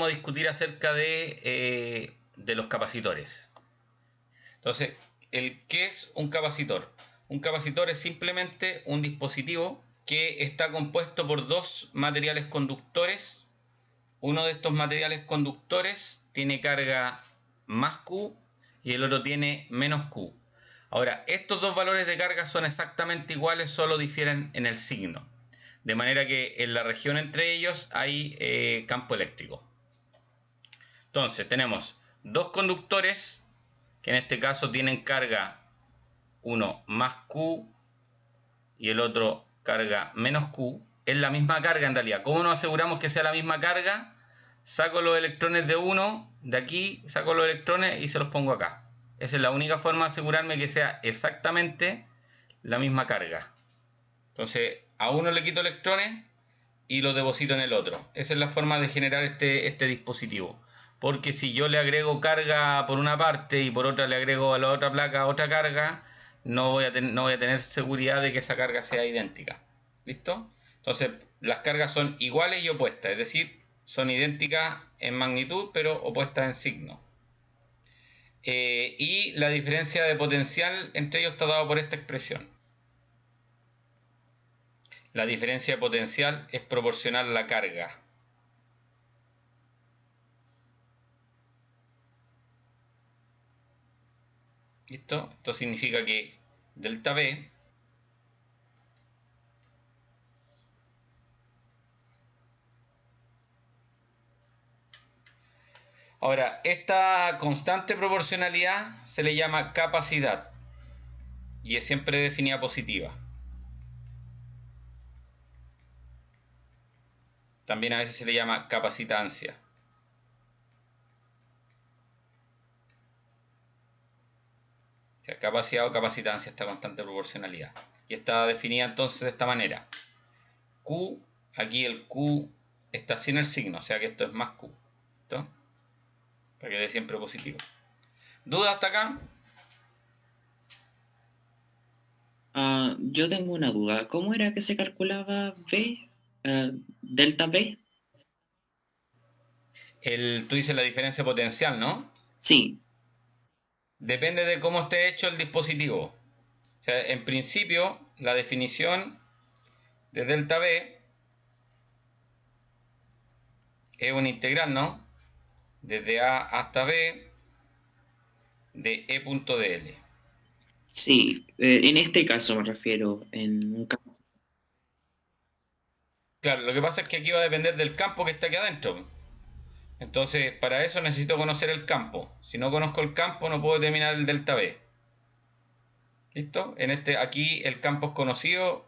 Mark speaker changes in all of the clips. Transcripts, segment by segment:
Speaker 1: a discutir acerca de los capacitores. Entonces, ¿qué es un capacitor? Un capacitor es simplemente un dispositivo que está compuesto por dos materiales conductores. Uno de estos materiales conductores tiene carga más Q y el otro tiene menos Q. Ahora, estos dos valores de carga son exactamente iguales, solo difieren en el signo. De manera que en la región entre ellos hay campo eléctrico. Entonces, tenemos dos conductores que en este caso tienen carga, uno más Q y el otro carga menos Q. Es la misma carga en realidad. ¿Cómo nos aseguramos que sea la misma carga? Saco los electrones de uno, de aquí, saco los electrones y se los pongo acá. Esa es la única forma de asegurarme que sea exactamente la misma carga. Entonces, a uno le quito electrones y los deposito en el otro. Esa es la forma de generar este dispositivo. Porque si yo le agrego carga por una parte y por otra le agrego a la otra placa otra carga, no voy a tener seguridad de que esa carga sea idéntica. ¿Listo? Entonces, las cargas son iguales y opuestas, es decir, son idénticas en magnitud, pero opuestas en signo. Y la diferencia de potencial entre ellos está dado por esta expresión. La diferencia de potencial es proporcional a la carga. ¿Listo? Esto significa que delta V ahora, esta constante proporcionalidad se le llama capacidad y es siempre definida positiva. También a veces se le llama capacitancia. O sea, capacidad o capacitancia, esta constante proporcionalidad. Y está definida entonces de esta manera. Q, aquí el Q está sin el signo, o sea que esto es más Q. ¿Listo? Para que dé siempre positivo. ¿Duda hasta acá?
Speaker 2: Yo tengo una duda. ¿Cómo era que se calculaba B? ¿Delta B?
Speaker 1: Tú dices la diferencia potencial, ¿no?
Speaker 2: Sí.
Speaker 1: Depende de cómo esté hecho el dispositivo. O sea, en principio, la definición de delta B es una integral, ¿no? Desde A hasta B de E punto dl.
Speaker 2: Sí, en este caso me refiero, en un caso.
Speaker 1: Claro, lo que pasa es que aquí va a depender del campo que está aquí adentro. Entonces, para eso necesito conocer el campo. Si no conozco el campo, no puedo determinar el delta B. ¿Listo? Aquí el campo es conocido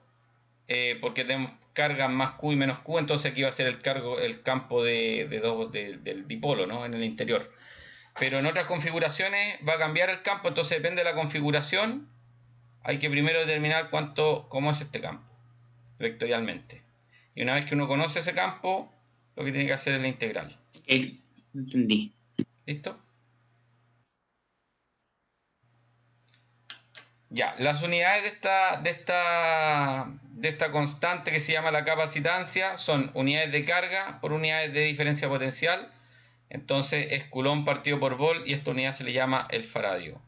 Speaker 1: porque tenemos cargas más Q y menos Q, entonces aquí va a ser el campo del dipolo, ¿no? En el interior. Pero en otras configuraciones va a cambiar el campo, entonces depende de la configuración. Hay que primero determinar cómo es este campo, vectorialmente. Y una vez que uno conoce ese campo, lo que tiene que hacer es la integral.
Speaker 2: Entendí.
Speaker 1: ¿Listo? Ya, las unidades de esta constante que se llama la capacitancia son unidades de carga por unidades de diferencia potencial. Entonces es Coulomb partido por Volt y esta unidad se le llama el faradio.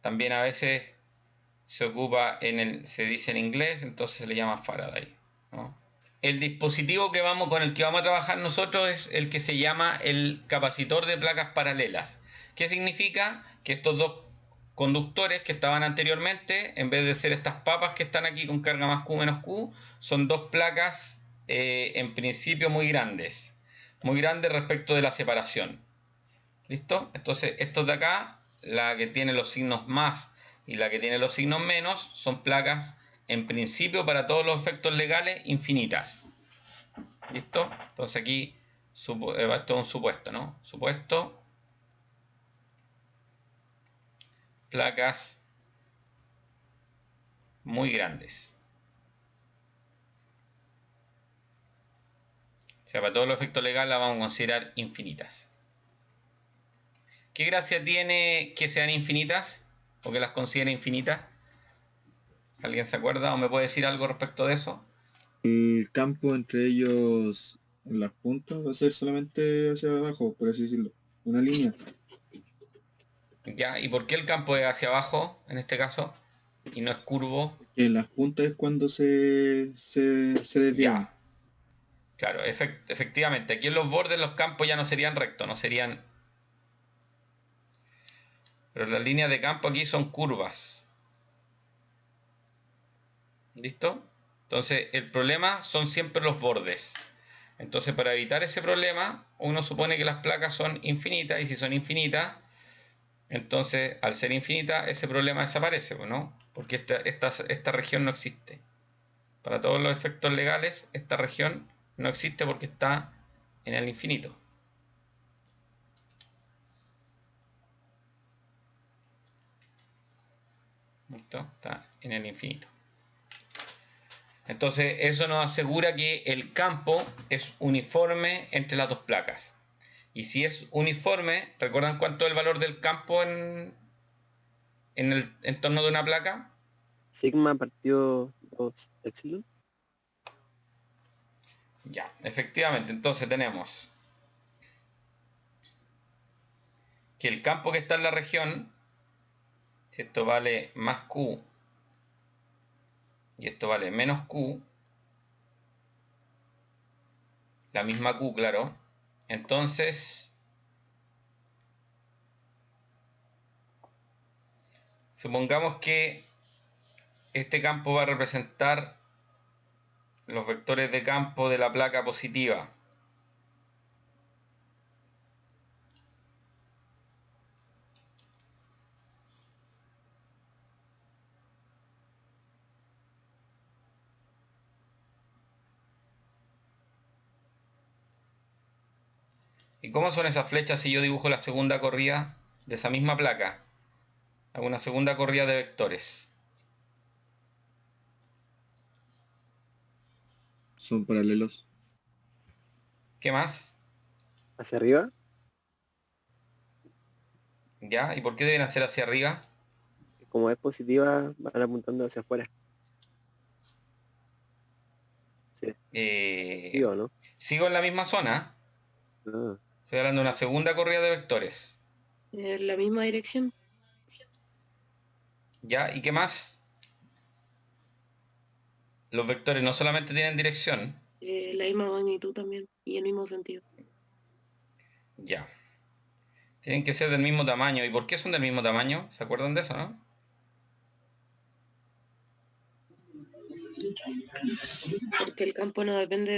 Speaker 1: También a veces se dice en inglés, entonces se le llama Faraday, ¿no? El dispositivo con el que vamos a trabajar nosotros es el que se llama el capacitor de placas paralelas. ¿Qué significa? Que estos dos conductores que estaban anteriormente, en vez de ser estas papas que están aquí con carga más Q menos Q, son dos placas en principio muy grandes respecto de la separación. ¿Listo? Entonces estos de acá, la que tiene los signos más y la que tiene los signos menos, son placas en principio para todos los efectos legales infinitas. ¿Listo? Entonces aquí esto es un supuesto, ¿no? Supuesto, placas muy grandes. O sea, para todos los efectos legales las vamos a considerar infinitas. ¿Qué gracia tiene que sean infinitas? ¿O que las considere infinitas? ¿Alguien se acuerda o me puede decir algo respecto de eso?
Speaker 3: El campo entre ellos En las puntas va a ser solamente hacia abajo, por así decirlo. Una línea.
Speaker 1: ¿Ya? ¿Y por qué el campo es hacia abajo en este caso? Y no es curvo.
Speaker 3: Que en las puntas es cuando se desvían.
Speaker 1: Ya. Claro, efectivamente. Aquí en los bordes los campos ya no serían rectos, no serían... Pero las líneas de campo aquí son curvas. ¿Listo? Entonces, el problema son siempre los bordes. Entonces, para evitar ese problema, uno supone que las placas son infinitas, y si son infinitas, entonces, al ser infinita, ese problema desaparece, ¿no? Porque esta región no existe. Para todos los efectos legales, esta región no existe porque está en el infinito. ¿Listo? Está en el infinito. Entonces, eso nos asegura que el campo es uniforme entre las dos placas. Y si es uniforme, ¿recuerdan cuánto es el valor del campo en el entorno de una placa?
Speaker 4: Sigma partido 2 epsilon.
Speaker 1: Ya, efectivamente. Entonces tenemos que el campo que está en la región, si esto vale más Q y esto vale menos Q, la misma Q, claro, entonces supongamos que este campo va a representar los vectores de campo de la placa positiva. ¿Y cómo son esas flechas si yo dibujo la segunda corrida de esa misma placa? Hago una segunda corrida de vectores.
Speaker 3: Son paralelos.
Speaker 1: ¿Qué más?
Speaker 4: Hacia arriba.
Speaker 1: ¿Ya? ¿Y por qué deben hacer hacia arriba?
Speaker 4: Como es positiva, van apuntando hacia afuera. Sí, sí o no.
Speaker 1: Sigo en la misma zona.
Speaker 4: Ah,
Speaker 1: Estoy hablando de una segunda corrida de vectores.
Speaker 5: En la misma dirección.
Speaker 1: ¿Ya? ¿Y qué más? Los vectores no solamente tienen dirección.
Speaker 5: La misma magnitud también. Y el mismo sentido.
Speaker 1: Ya. Tienen que ser del mismo tamaño. ¿Y por qué son del mismo tamaño? ¿Se acuerdan de eso, no?
Speaker 5: Porque el campo no depende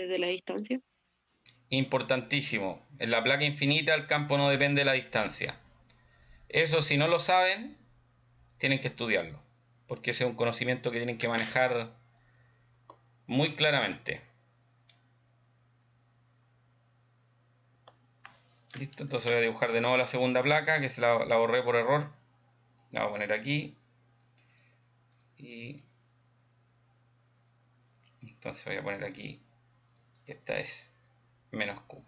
Speaker 5: de la distancia.
Speaker 1: Importantísimo. En la placa infinita el campo no depende de la distancia. Eso, si no lo saben, tienen que estudiarlo. Porque ese es un conocimiento que tienen que manejar muy claramente. Listo, entonces voy a dibujar de nuevo la segunda placa, que se la borré por error. La voy a poner aquí. Y entonces voy a poner aquí que esta es menos Q.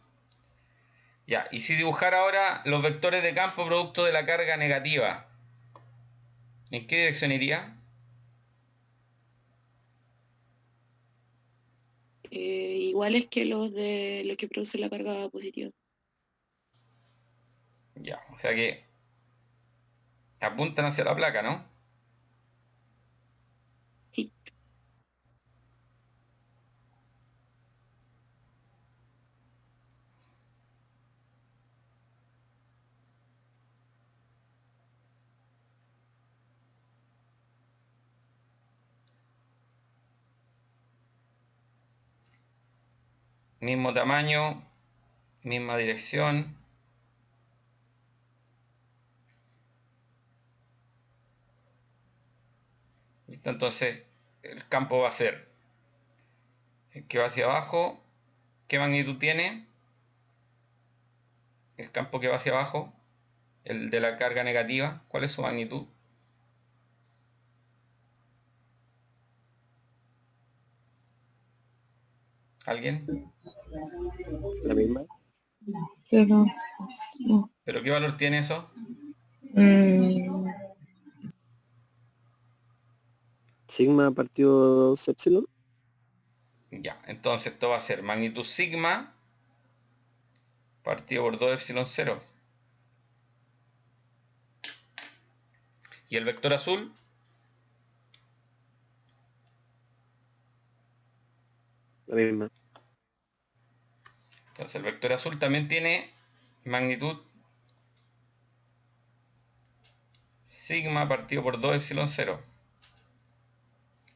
Speaker 1: Ya, y si dibujar ahora los vectores de campo producto de la carga negativa, ¿en qué dirección iría?
Speaker 5: Iguales que los de los que produce la carga positiva.
Speaker 1: Ya, o sea que apuntan hacia la placa, ¿no?
Speaker 5: Sí.
Speaker 1: Mismo tamaño, misma dirección. ¿Listo? Entonces el campo va a ser el que va hacia abajo. ¿Qué magnitud tiene? El campo que va hacia abajo, el de la carga negativa, ¿cuál es su magnitud? ¿Alguien?
Speaker 4: la misma.
Speaker 6: Pero, no.
Speaker 1: ¿Pero qué valor tiene eso?
Speaker 4: Sigma partido 2 epsilon.
Speaker 1: Ya, entonces esto va a ser magnitud sigma partido por 2 epsilon 0. Y el vector azul,
Speaker 4: La misma.
Speaker 1: entonces el vector azul también tiene magnitud sigma partido por 2 epsilon 0.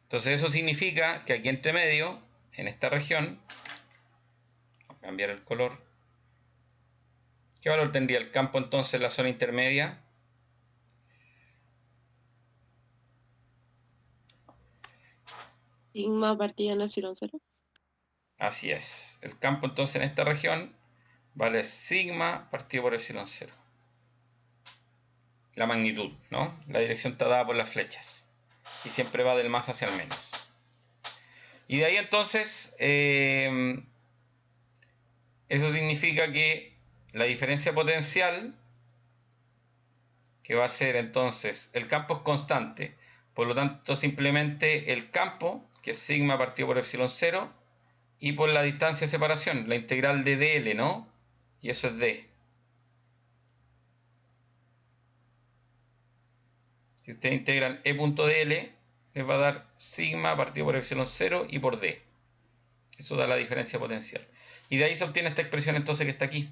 Speaker 1: Entonces eso significa que aquí entre medio, en esta región, voy a cambiar el color. ¿Qué valor tendría el campo entonces en la zona intermedia?
Speaker 5: Sigma partida en epsilon 0.
Speaker 1: Así es. El campo entonces en esta región vale sigma partido por epsilon 0. La magnitud, ¿no? La dirección está dada por las flechas. Y siempre va del más hacia el menos. Y de ahí entonces, eso significa que la diferencia potencial, que va a ser entonces, el campo es constante. Por lo tanto, simplemente el campo, que es sigma partido por epsilon 0, y por la distancia de separación, la integral de dl, ¿no? Y eso es d. Si ustedes integran e.dl, les va a dar sigma partido por epsilon 0 y por d. Eso da la diferencia potencial. Y de ahí se obtiene esta expresión entonces que está aquí.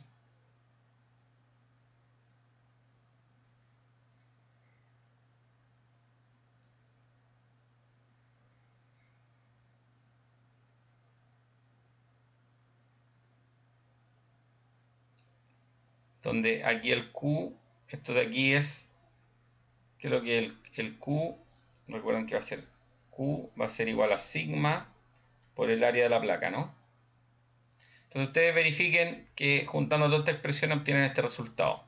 Speaker 1: Donde aquí el Q, esto de aquí es, creo que el Q, recuerden que va a ser Q, va a ser igual a sigma por el área de la placa, ¿no? Entonces ustedes verifiquen que juntando todas estas expresiones obtienen este resultado.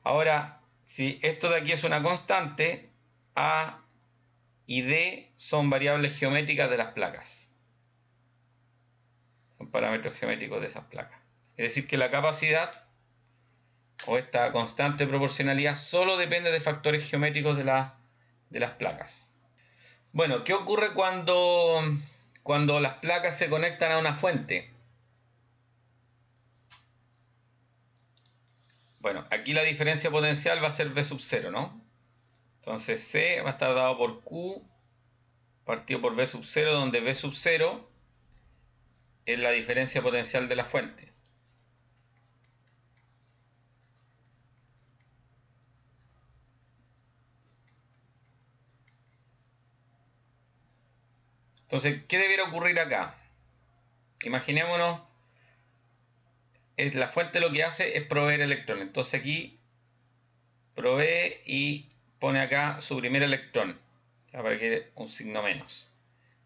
Speaker 1: Ahora, si esto de aquí es una constante, A y D son variables geométricas de las placas. Son parámetros geométricos de esas placas. Es decir, que la capacidad o esta constante proporcionalidad solo depende de factores geométricos de las placas. Bueno, ¿qué ocurre cuando las placas se conectan a una fuente? Bueno, aquí la diferencia potencial va a ser V sub 0, ¿no? Entonces C va a estar dado por Q partido por V sub 0, donde V sub 0 es la diferencia potencial de la fuente. Entonces, ¿qué debiera ocurrir acá? Imaginémonos, la fuente lo que hace es proveer electrones. Entonces aquí provee y pone acá su primer electrón. Para que un signo menos.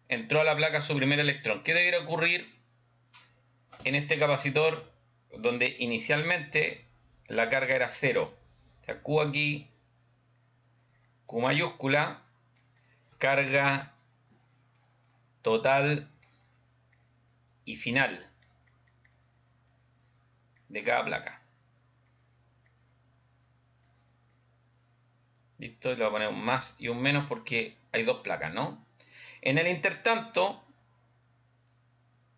Speaker 1: Entró a la placa su primer electrón. ¿Qué debiera ocurrir en este capacitor donde inicialmente la carga era 0? O sea, Q aquí, Q mayúscula, carga total y final de cada placa. Listo, le voy a poner un más y un menos porque hay dos placas, ¿no? En el intertanto,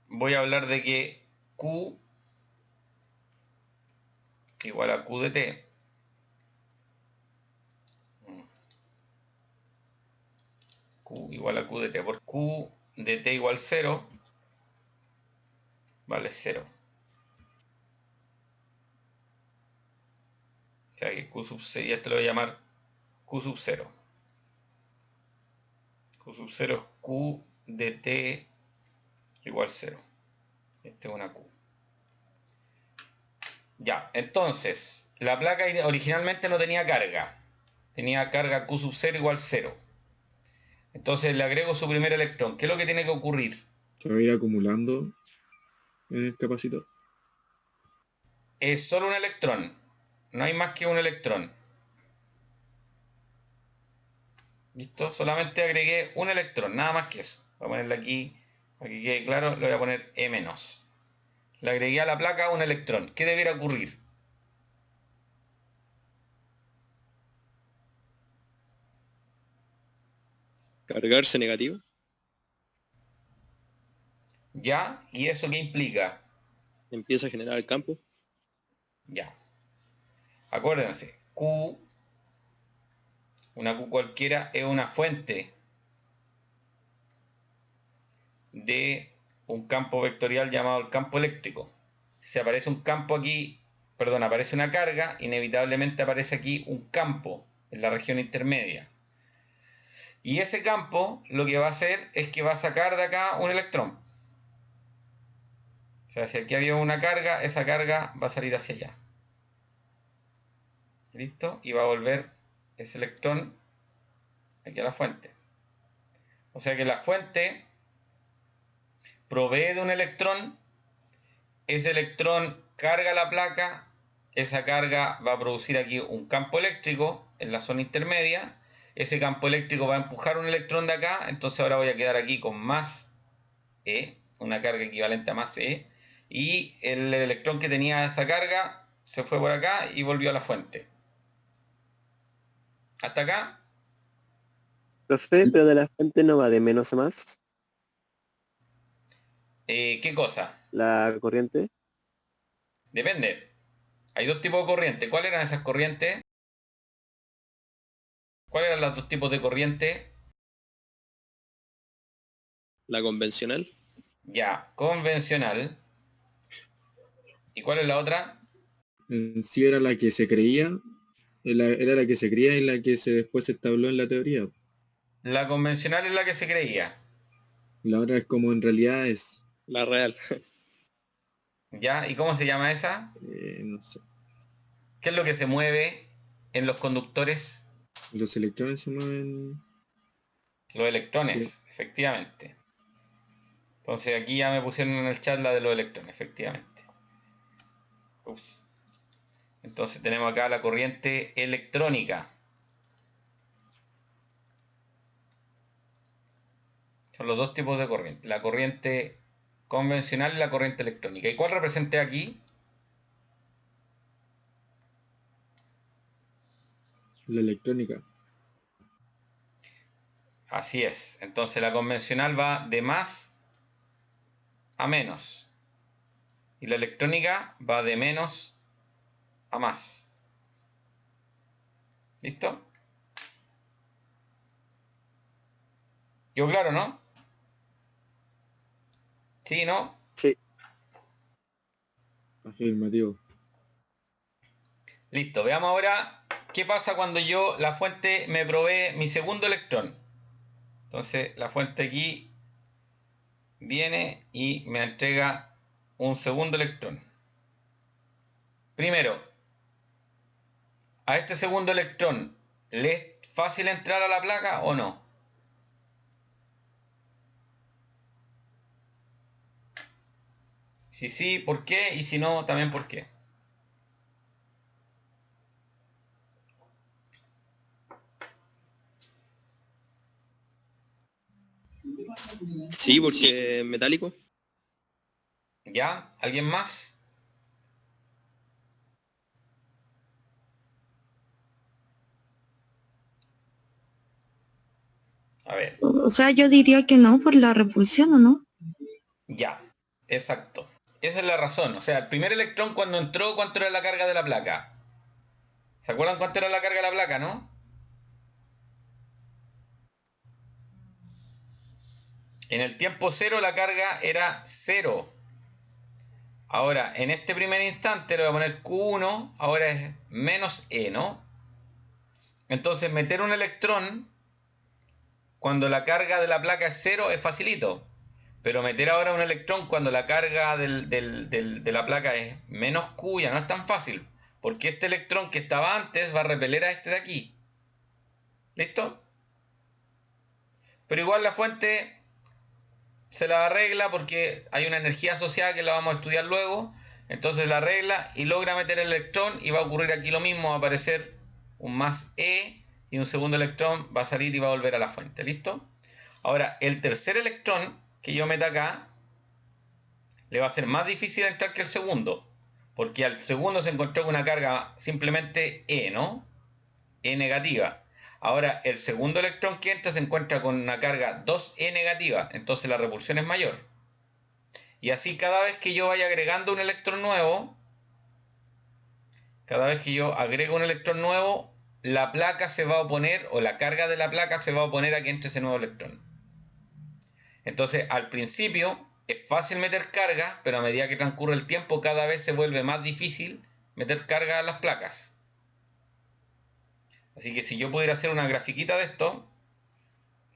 Speaker 1: voy a hablar de que Q igual a Q de T. Q igual a Q de T. Por Q de T igual 0, vale 0. O sea que Q sub 0, y esto lo voy a llamar Q sub 0. Q sub 0 es Q de T igual 0. Este es una Q. Ya, entonces, la placa originalmente no tenía carga. Tenía carga Q sub 0 igual 0. Entonces le agrego su primer electrón. ¿Qué es lo que tiene que ocurrir?
Speaker 3: Se va a ir acumulando en el capacitor.
Speaker 1: Es solo un electrón. No hay más que un electrón. ¿Listo? Solamente agregué un electrón, nada más que eso. Voy a ponerle aquí, para que quede claro, le voy a poner E-. Le agregué a la placa un electrón. ¿Qué debiera ocurrir?
Speaker 4: Cargarse negativo.
Speaker 1: ¿Ya? ¿Y eso qué implica?
Speaker 4: Empieza a generar el campo.
Speaker 1: Ya. Acuérdense, Q, una Q cualquiera, es una fuente de un campo vectorial llamado el campo eléctrico. Si aparece un campo aquí, perdón, aparece una carga, inevitablemente aparece aquí un campo en la región intermedia. Y ese campo lo que va a hacer es que va a sacar de acá un electrón. O sea, si aquí había una carga, esa carga va a salir hacia allá. ¿Listo? Y va a volver ese electrón aquí a la fuente. O sea que la fuente provee de un electrón, ese electrón carga la placa, esa carga va a producir aquí un campo eléctrico en la zona intermedia, ese campo eléctrico va a empujar un electrón de acá, entonces ahora voy a quedar aquí con más E, una carga equivalente a más E, y el electrón que tenía esa carga se fue por acá y volvió a la fuente. ¿Hasta acá?
Speaker 4: Profe, pero de la fuente no va de menos a más.
Speaker 1: ¿Qué cosa?
Speaker 4: La corriente.
Speaker 1: Depende. Hay dos tipos de corriente. ¿Cuáles eran esas corrientes? ¿Cuáles eran los dos tipos de corriente?
Speaker 4: La convencional.
Speaker 1: Ya, convencional. ¿Y cuál es la otra?
Speaker 3: En sí era la que se creía, era la que se creía y la que después se establó en la teoría.
Speaker 1: La convencional es la que se creía.
Speaker 3: La otra es como en realidad es,
Speaker 4: La real.
Speaker 1: ¿Ya? ¿Y cómo se llama esa?
Speaker 3: no sé,
Speaker 1: ¿Qué es lo que se mueve en los conductores?
Speaker 3: los electrones se mueven.
Speaker 1: Los electrones,
Speaker 3: Sí.
Speaker 1: efectivamente. Entonces aquí ya me pusieron en el chat la de los electrones, efectivamente. Ups. Entonces tenemos acá la corriente electrónica. Son los dos tipos de corriente. La corriente convencional y la corriente electrónica. ¿Y cuál representé aquí?
Speaker 3: La electrónica.
Speaker 1: Así es. Entonces la convencional va de más a menos. Y la electrónica va de menos a más. ¿Listo? ¿Quedó claro, no? ¿Sí, no?
Speaker 4: Sí.
Speaker 3: Afirmativo.
Speaker 1: Listo. Veamos ahora qué pasa cuando la fuente me provee mi segundo electrón. Entonces la fuente aquí viene y me entrega un segundo electrón. Primero, a este segundo electrón, ¿le es fácil entrar a la placa o no? Si sí, ¿por qué? Y si no, también ¿por qué?
Speaker 4: Sí, porque es metálico.
Speaker 1: ¿Ya? ¿Alguien más? A ver.
Speaker 6: O sea, yo diría que no por la repulsión, ¿o no?
Speaker 1: Ya, exacto. Esa es la razón. O sea, el primer electrón cuando entró, ¿cuánto era la carga de la placa? ¿Se acuerdan cuánto era la carga de la placa, no? En el tiempo cero la carga era 0. Ahora, en este primer instante le voy a poner Q1, ahora es menos E, ¿no? Entonces, meter un electrón cuando la carga de la placa es 0 es facilito. Pero meter ahora un electrón cuando la carga de la placa es menos Q ya no es tan fácil. Porque este electrón que estaba antes va a repeler a este de aquí. ¿Listo? Pero igual la fuente se la arregla porque hay una energía asociada que la vamos a estudiar luego. Entonces la arregla y logra meter el electrón y va a ocurrir aquí lo mismo. Va a aparecer un más E y un segundo electrón va a salir y va a volver a la fuente. ¿Listo? Ahora, el tercer electrón que yo meta acá le va a ser más difícil entrar que el segundo. Porque al segundo se encontró con una carga simplemente E, ¿no? E negativa. Ahora, el segundo electrón que entra se encuentra con una carga 2E negativa, entonces la repulsión es mayor. Y así cada vez que yo vaya agregando un electrón nuevo, cada vez que yo agrego un electrón nuevo, la placa se va a oponer, o la carga de la placa se va a oponer a que entre ese nuevo electrón. Entonces, al principio es fácil meter carga, pero a medida que transcurre el tiempo, cada vez se vuelve más difícil meter carga a las placas. Así que si yo pudiera hacer una grafiquita de esto,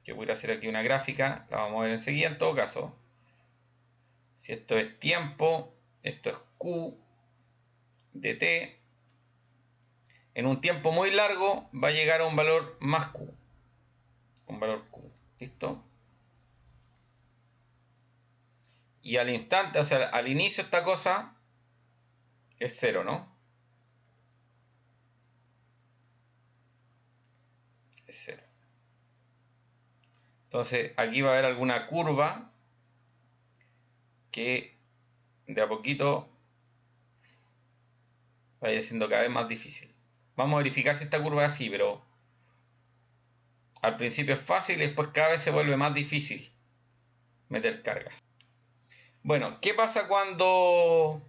Speaker 1: que voy a hacer aquí una gráfica, la vamos a ver enseguida en todo caso. Si esto es tiempo, esto es Q de T. En un tiempo muy largo va a llegar a un valor más Q. Un valor Q. ¿Listo? Y al instante, o sea, al inicio esta cosa es 0, ¿no? Es 0. Entonces aquí va a haber alguna curva que de a poquito va a ir siendo cada vez más difícil. Vamos a verificar si esta curva es así, pero al principio es fácil y después cada vez se vuelve más difícil meter cargas. Bueno, ¿qué pasa cuando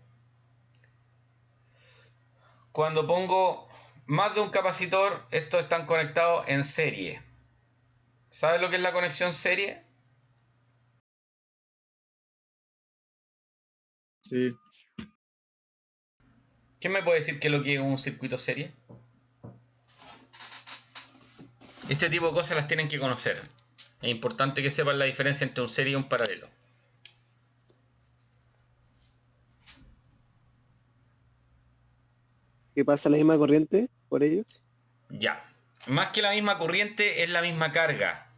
Speaker 1: pongo más de un capacitor? Estos están conectados en serie. ¿Sabes lo que es la conexión serie?
Speaker 3: Sí.
Speaker 1: ¿Quién me puede decir qué es lo que es un circuito serie? Este tipo de cosas las tienen que conocer. Es importante que sepan la diferencia entre un serie y un paralelo.
Speaker 4: ¿Qué pasa la misma corriente por ellos?
Speaker 1: Ya. Más que la misma corriente, es la misma carga.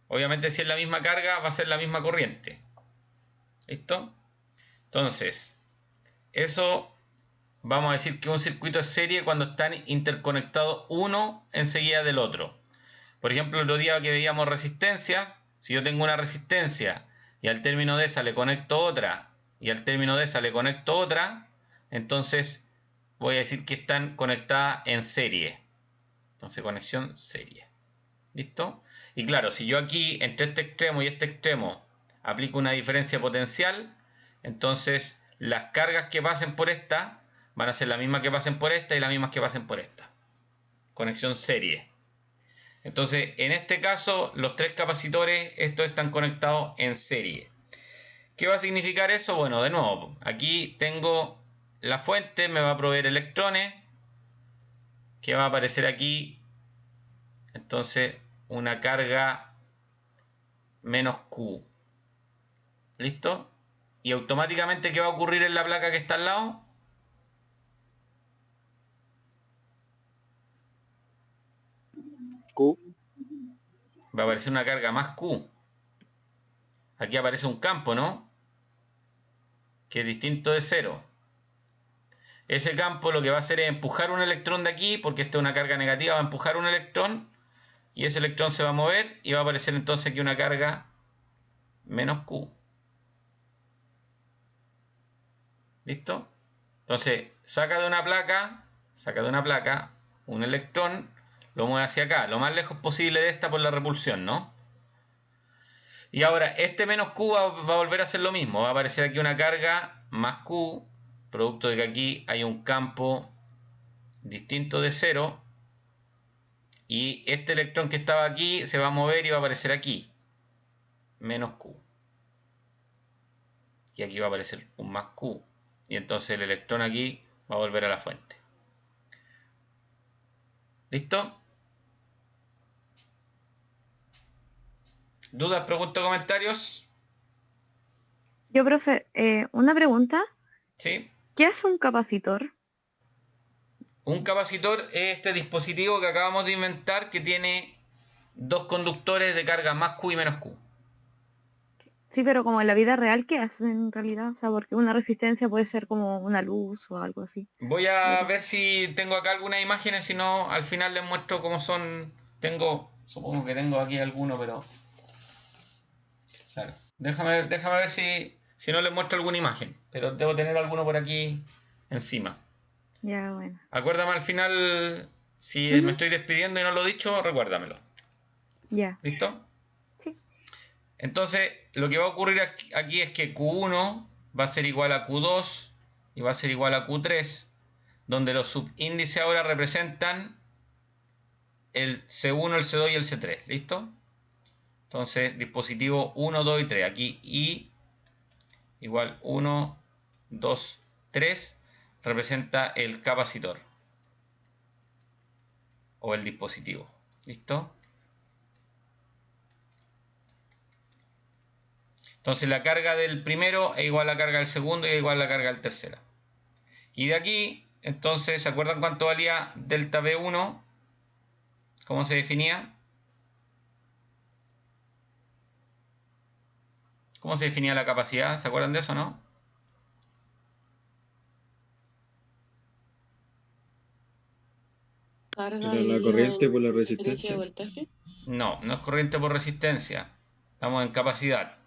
Speaker 1: Obviamente, si es la misma carga, va a ser la misma corriente. ¿Listo? Entonces, eso vamos a decir que un circuito es serie cuando están interconectados uno enseguida del otro. Por ejemplo, el otro día que veíamos resistencias, si yo tengo una resistencia y al término de esa le conecto otra, y al término de esa le conecto otra, entonces voy a decir que están conectadas en serie. Entonces, conexión serie. ¿Listo? Y claro, si yo aquí, entre este extremo y este extremo, aplico una diferencia potencial, entonces las cargas que pasen por esta van a ser las mismas que pasen por esta y las mismas que pasen por esta. Conexión serie. Entonces, en este caso, los tres capacitores, estos están conectados en serie. ¿Qué va a significar eso? Bueno, de nuevo, aquí tengo la fuente, me va a proveer electrones, que va a aparecer aquí. Entonces, una carga menos Q. ¿Listo? Y automáticamente, ¿qué va a ocurrir en la placa que está al lado?
Speaker 4: Q.
Speaker 1: Va a aparecer una carga más Q. Aquí aparece un campo, ¿no? Que es distinto de 0. Ese campo lo que va a hacer es empujar un electrón de aquí, porque esta es una carga negativa, va a empujar un electrón, y ese electrón se va a mover, y va a aparecer entonces aquí una carga menos Q. ¿Listo? Entonces, saca de una placa un electrón, lo mueve hacia acá, lo más lejos posible de esta por la repulsión, ¿no? Y ahora, este menos Q va a volver a hacer lo mismo, va a aparecer aquí una carga más Q, producto de que aquí hay un campo distinto de 0, y este electrón que estaba aquí se va a mover y va a aparecer aquí, menos Q. Y aquí va a aparecer un más Q. Y entonces el electrón aquí va a volver a la fuente. ¿Listo? ¿Dudas, preguntas, comentarios?
Speaker 6: Yo, profe, una pregunta.
Speaker 1: ¿Sí?
Speaker 6: ¿Qué es un capacitor?
Speaker 1: Un capacitor es este dispositivo que acabamos de inventar que tiene dos conductores de carga más Q y menos Q.
Speaker 6: Sí, pero como en la vida real, ¿qué es en realidad? O sea, porque una resistencia puede ser como una luz o algo así.
Speaker 1: Voy a ver si tengo acá algunas imágenes, si no, al final les muestro cómo son. Supongo que tengo aquí alguno, pero... Claro. Déjame ver si no les muestro alguna imagen, pero debo tener alguno por aquí encima.
Speaker 6: Ya, bueno.
Speaker 1: Acuérdame al final, si me estoy despidiendo y no lo he dicho, recuérdamelo.
Speaker 6: Ya.
Speaker 1: ¿Listo?
Speaker 6: Sí.
Speaker 1: Entonces, lo que va a ocurrir aquí es que Q1 va a ser igual a Q2 y va a ser igual a Q3, donde los subíndices ahora representan el C1, el C2 y el C3. ¿Listo? Entonces, dispositivo 1, 2 y 3. Aquí I igual 1, 2, 3 representa el capacitor o el dispositivo. ¿Listo? Entonces la carga del primero es igual a la carga del segundo y es igual a la carga del tercero. Y de aquí, entonces, ¿se acuerdan cuánto valía delta V1? ¿Cómo se definía? ¿Cómo se definía la capacidad? ¿Se acuerdan de eso, no?
Speaker 5: Carga
Speaker 3: Era la
Speaker 5: dividida
Speaker 3: corriente
Speaker 5: en
Speaker 3: por la
Speaker 5: diferencia de
Speaker 3: resistencia.
Speaker 5: voltaje.
Speaker 1: No, no es corriente por resistencia. Estamos en capacidad.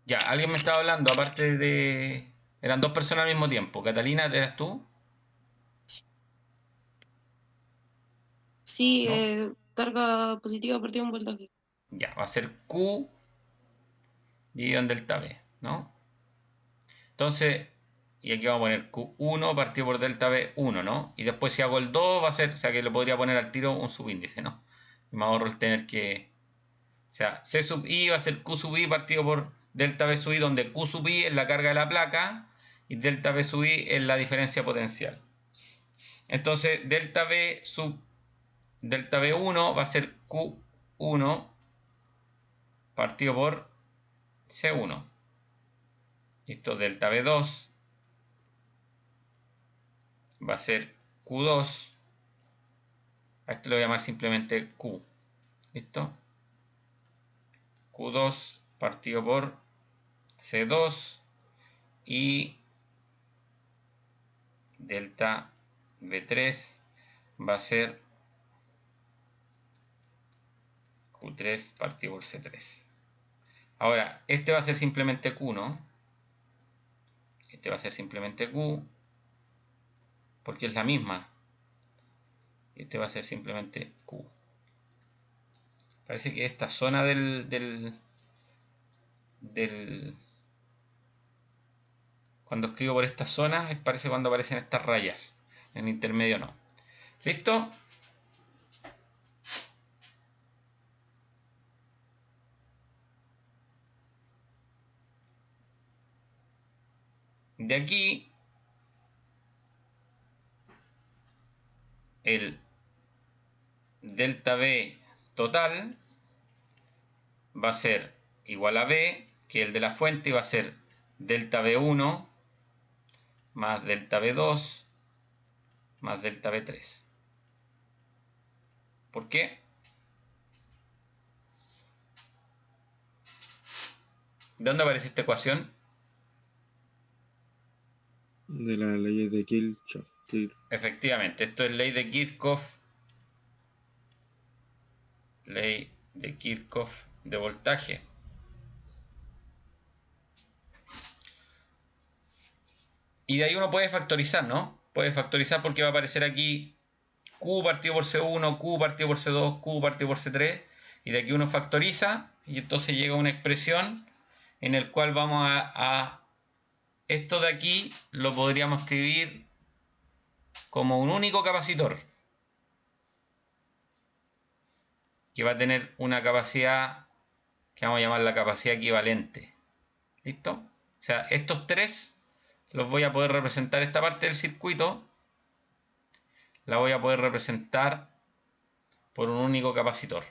Speaker 1: Ya, alguien me estaba hablando, aparte de... Eran dos personas al mismo tiempo. Catalina, ¿eras tú?
Speaker 5: Sí,
Speaker 1: ¿No?
Speaker 5: carga positiva partida en voltaje.
Speaker 1: Ya, va a ser Q dividido en delta V, ¿no? Entonces, y aquí vamos a poner Q1 partido por delta V1, ¿no? Y después si hago el 2 va a ser, o sea que lo podría poner al tiro un subíndice, ¿no? Y me ahorro el tener que... O sea, C sub I va a ser Q sub I partido por delta V sub I, donde Q sub I es la carga de la placa y delta V sub I es la diferencia potencial. Entonces, delta V1 va a ser Q1 partido por C1. Esto delta V2 va a ser Q2. A esto lo voy a llamar simplemente Q. ¿Listo? Q2 partido por C2 y delta V3 va a ser Q3 partido por C3. Ahora, este va a ser simplemente Q, ¿no? Este va a ser simplemente Q porque es la misma. Este va a ser simplemente Q. Parece que esta zona cuando escribo por esta zona, parece cuando aparecen estas rayas. En intermedio no. ¿Listo? De aquí, el delta V total va a ser igual a V, que el de la fuente va a ser delta V1 más delta V2 más delta V3. ¿Por qué? ¿De dónde aparece esta ecuación?
Speaker 3: De las leyes de Kirchhoff.
Speaker 1: Efectivamente, esto es ley de Kirchhoff. Ley de Kirchhoff de voltaje. Y de ahí uno puede factorizar, ¿no? Puede factorizar porque va a aparecer aquí Q partido por C1, Q partido por C2, Q partido por C3. Y de aquí uno factoriza y entonces llega una expresión en el cual vamos a esto de aquí lo podríamos escribir como un único capacitor que va a tener una capacidad que vamos a llamar la capacidad equivalente. ¿Listo? O sea, estos tres los voy a poder representar, esta parte del circuito la voy a poder representar por un único capacitor,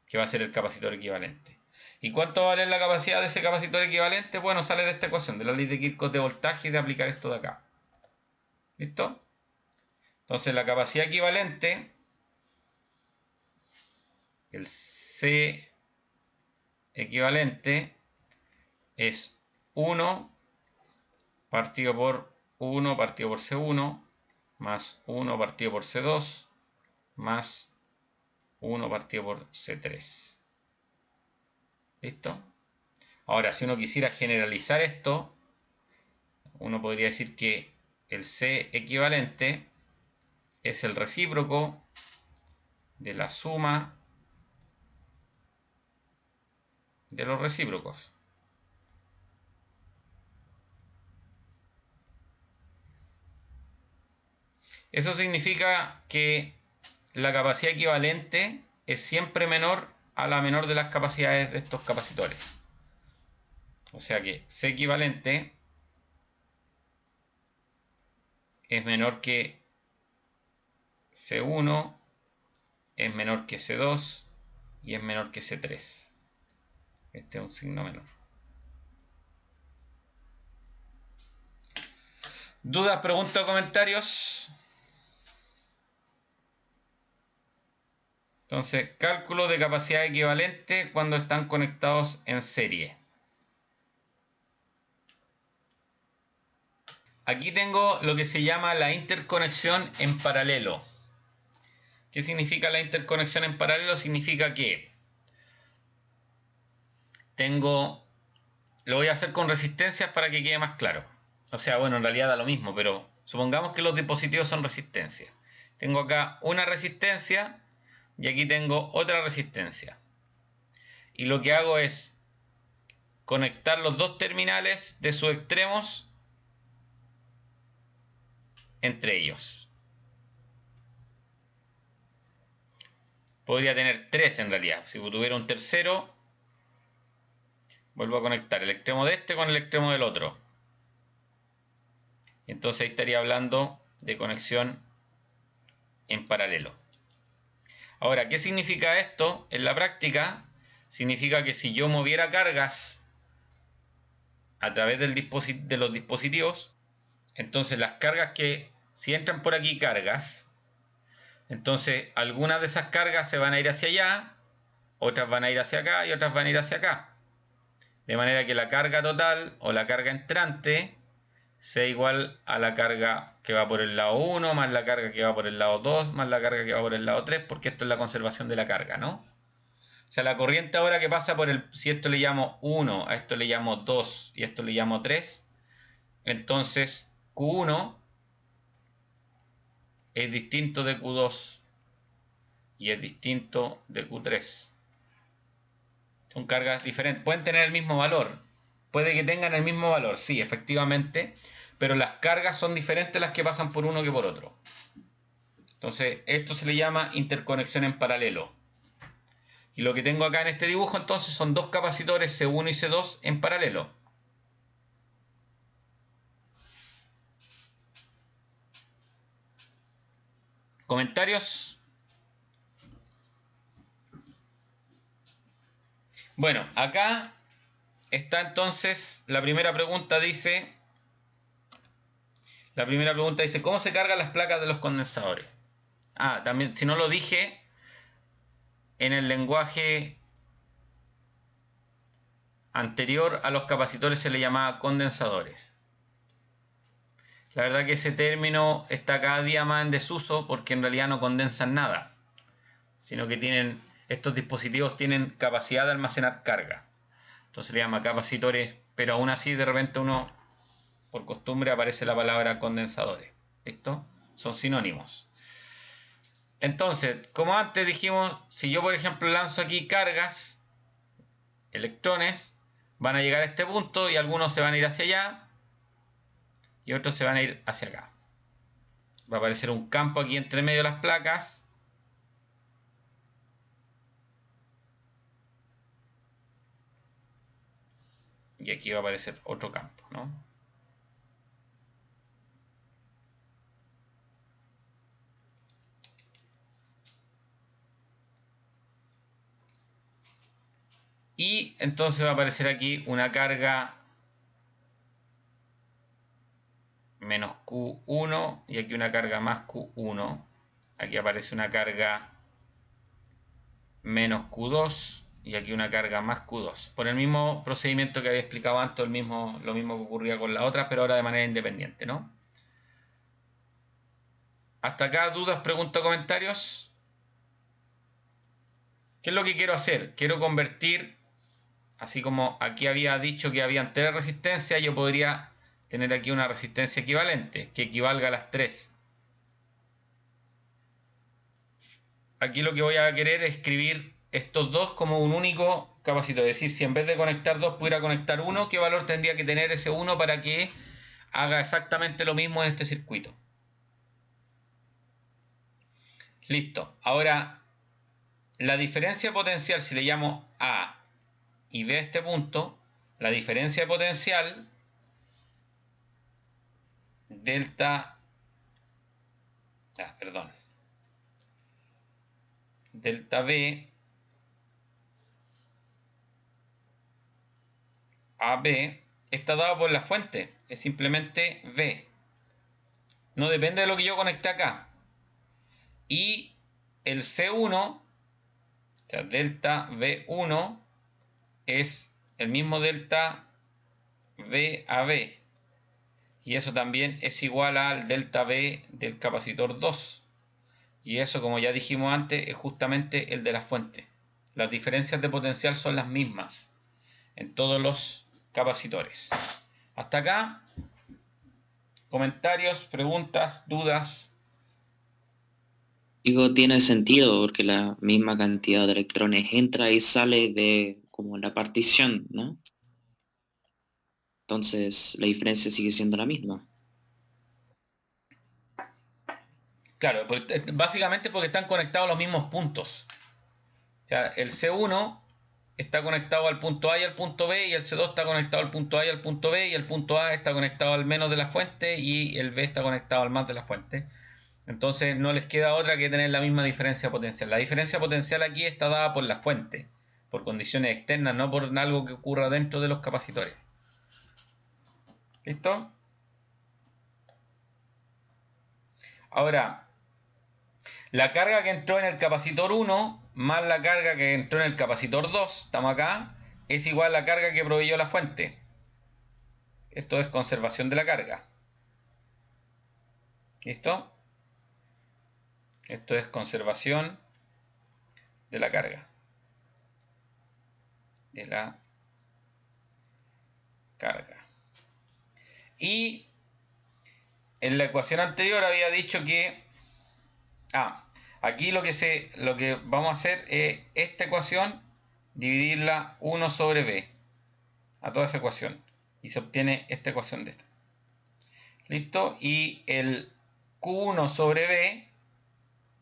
Speaker 1: que va a ser el capacitor equivalente. ¿Y cuánto vale la capacidad de ese capacitor equivalente? Bueno, sale de esta ecuación, de la ley de Kirchhoff de voltaje y de aplicar esto de acá. ¿Listo? Entonces la capacidad equivalente, el C equivalente, es 1 partido por 1 partido por C1 más 1 partido por C2 más 1 partido por C3. ¿Listo? Ahora, si uno quisiera generalizar esto, uno podría decir que el C equivalente es el recíproco de la suma de los recíprocos. Eso significa que la capacidad equivalente es siempre menor a la menor de las capacidades de estos capacitores. O sea que C equivalente es menor que C1, es menor que C2 y es menor que C3. Este es un signo menor. ¿Dudas, preguntas o comentarios? Entonces, cálculo de capacidad equivalente cuando están conectados en serie. Aquí tengo lo que se llama la interconexión en paralelo. ¿Qué significa la interconexión en paralelo? Significa que lo voy a hacer con resistencias para que quede más claro. O sea, bueno, en realidad da lo mismo, pero supongamos que los dispositivos son resistencias. Tengo acá una resistencia y aquí tengo otra resistencia. Y lo que hago es conectar los dos terminales de sus extremos entre ellos. Podría tener tres en realidad. Si tuviera un tercero, vuelvo a conectar el extremo de este con el extremo del otro. Entonces ahí estaría hablando de conexión en paralelo. Ahora, ¿qué significa esto? En la práctica, significa que si yo moviera cargas a través de los dispositivos, entonces las cargas si entran por aquí cargas, entonces algunas de esas cargas se van a ir hacia allá, otras van a ir hacia acá y otras van a ir hacia acá. De manera que la carga total o la carga entrante sea igual a la carga que va por el lado 1, más la carga que va por el lado 2, más la carga que va por el lado 3, porque esto es la conservación de la carga, ¿no? O sea, la corriente ahora que pasa si esto le llamo 1, a esto le llamo 2 y a esto le llamo 3, entonces Q1 es distinto de Q2 y es distinto de Q3. Son cargas diferentes. Pueden tener el mismo valor. Puede que tengan el mismo valor, sí, efectivamente, pero las cargas son diferentes las que pasan por uno que por otro. Entonces, esto se le llama interconexión en paralelo. Y lo que tengo acá en este dibujo, entonces, son dos capacitores C1 y C2 en paralelo. ¿Comentarios? Bueno, acá está entonces la primera pregunta dice, ¿cómo se cargan las placas de los condensadores? Ah, también, si no lo dije, en el lenguaje anterior a los capacitores se le llamaba condensadores. La verdad que ese término está cada día más en desuso porque en realidad no condensan nada, sino que estos dispositivos tienen capacidad de almacenar carga. Entonces se le llama capacitores, pero aún así de repente por costumbre aparece la palabra condensadores. ¿Listo? Son sinónimos. Entonces, como antes dijimos, si yo por ejemplo lanzo aquí cargas, electrones, van a llegar a este punto y algunos se van a ir hacia allá y otros se van a ir hacia acá. Va a aparecer un campo aquí entre medio de las placas. Y aquí va a aparecer otro campo, ¿no? Y entonces va a aparecer aquí una carga menos Q1 y aquí una carga más Q1. Aquí aparece una carga menos Q2 y aquí una carga más Q2. Por el mismo procedimiento que había explicado antes, lo mismo que ocurría con la otra, pero ahora de manera independiente, ¿no? Hasta acá, dudas, preguntas, comentarios. ¿Qué es lo que quiero hacer? Quiero convertir, así como aquí había dicho que habían 3 resistencias, yo podría tener aquí una resistencia equivalente, que equivalga a las 3. Aquí lo que voy a querer es escribir estos dos como un único capacitores. Es decir, si en vez de conectar 2 pudiera conectar 1, ¿qué valor tendría que tener ese 1 para que haga exactamente lo mismo en este circuito? Listo. Ahora, la diferencia potencial, si le llamo A y B a este punto, la diferencia potencial delta B AB está dado por la fuente, es simplemente V. No depende de lo que yo conecté acá. Y el C1, o sea, delta V1, es el mismo delta VAB. Y eso también es igual al delta V del capacitor 2. Y eso, como ya dijimos antes, es justamente el de la fuente. Las diferencias de potencial son las mismas en todos los capacitores. Hasta acá, comentarios, preguntas, dudas.
Speaker 2: Digo, tiene sentido porque la misma cantidad de electrones entra y sale de como la partición, ¿no? Entonces la diferencia sigue siendo la misma.
Speaker 1: Claro, básicamente porque están conectados a los mismos puntos. O sea, el C1 está conectado al punto A y al punto B, y el C2 está conectado al punto A y al punto B, y el punto A está conectado al menos de la fuente, y el B está conectado al más de la fuente. Entonces no les queda otra que tener la misma diferencia potencial. La diferencia potencial aquí está dada por la fuente, por condiciones externas, no por algo que ocurra dentro de los capacitores. ¿Listo? Ahora, la carga que entró en el capacitor 1 más la carga que entró en el capacitor 2, estamos acá, es igual a la carga que proveyó la fuente. Esto es conservación de la carga. ¿Listo? Esto es conservación de la carga. De la carga. Y en la ecuación anterior había dicho que... aquí lo que vamos a hacer es esta ecuación, dividirla 1 sobre b. A toda esa ecuación. Y se obtiene esta ecuación de esta. ¿Listo? Y el Q1 sobre b,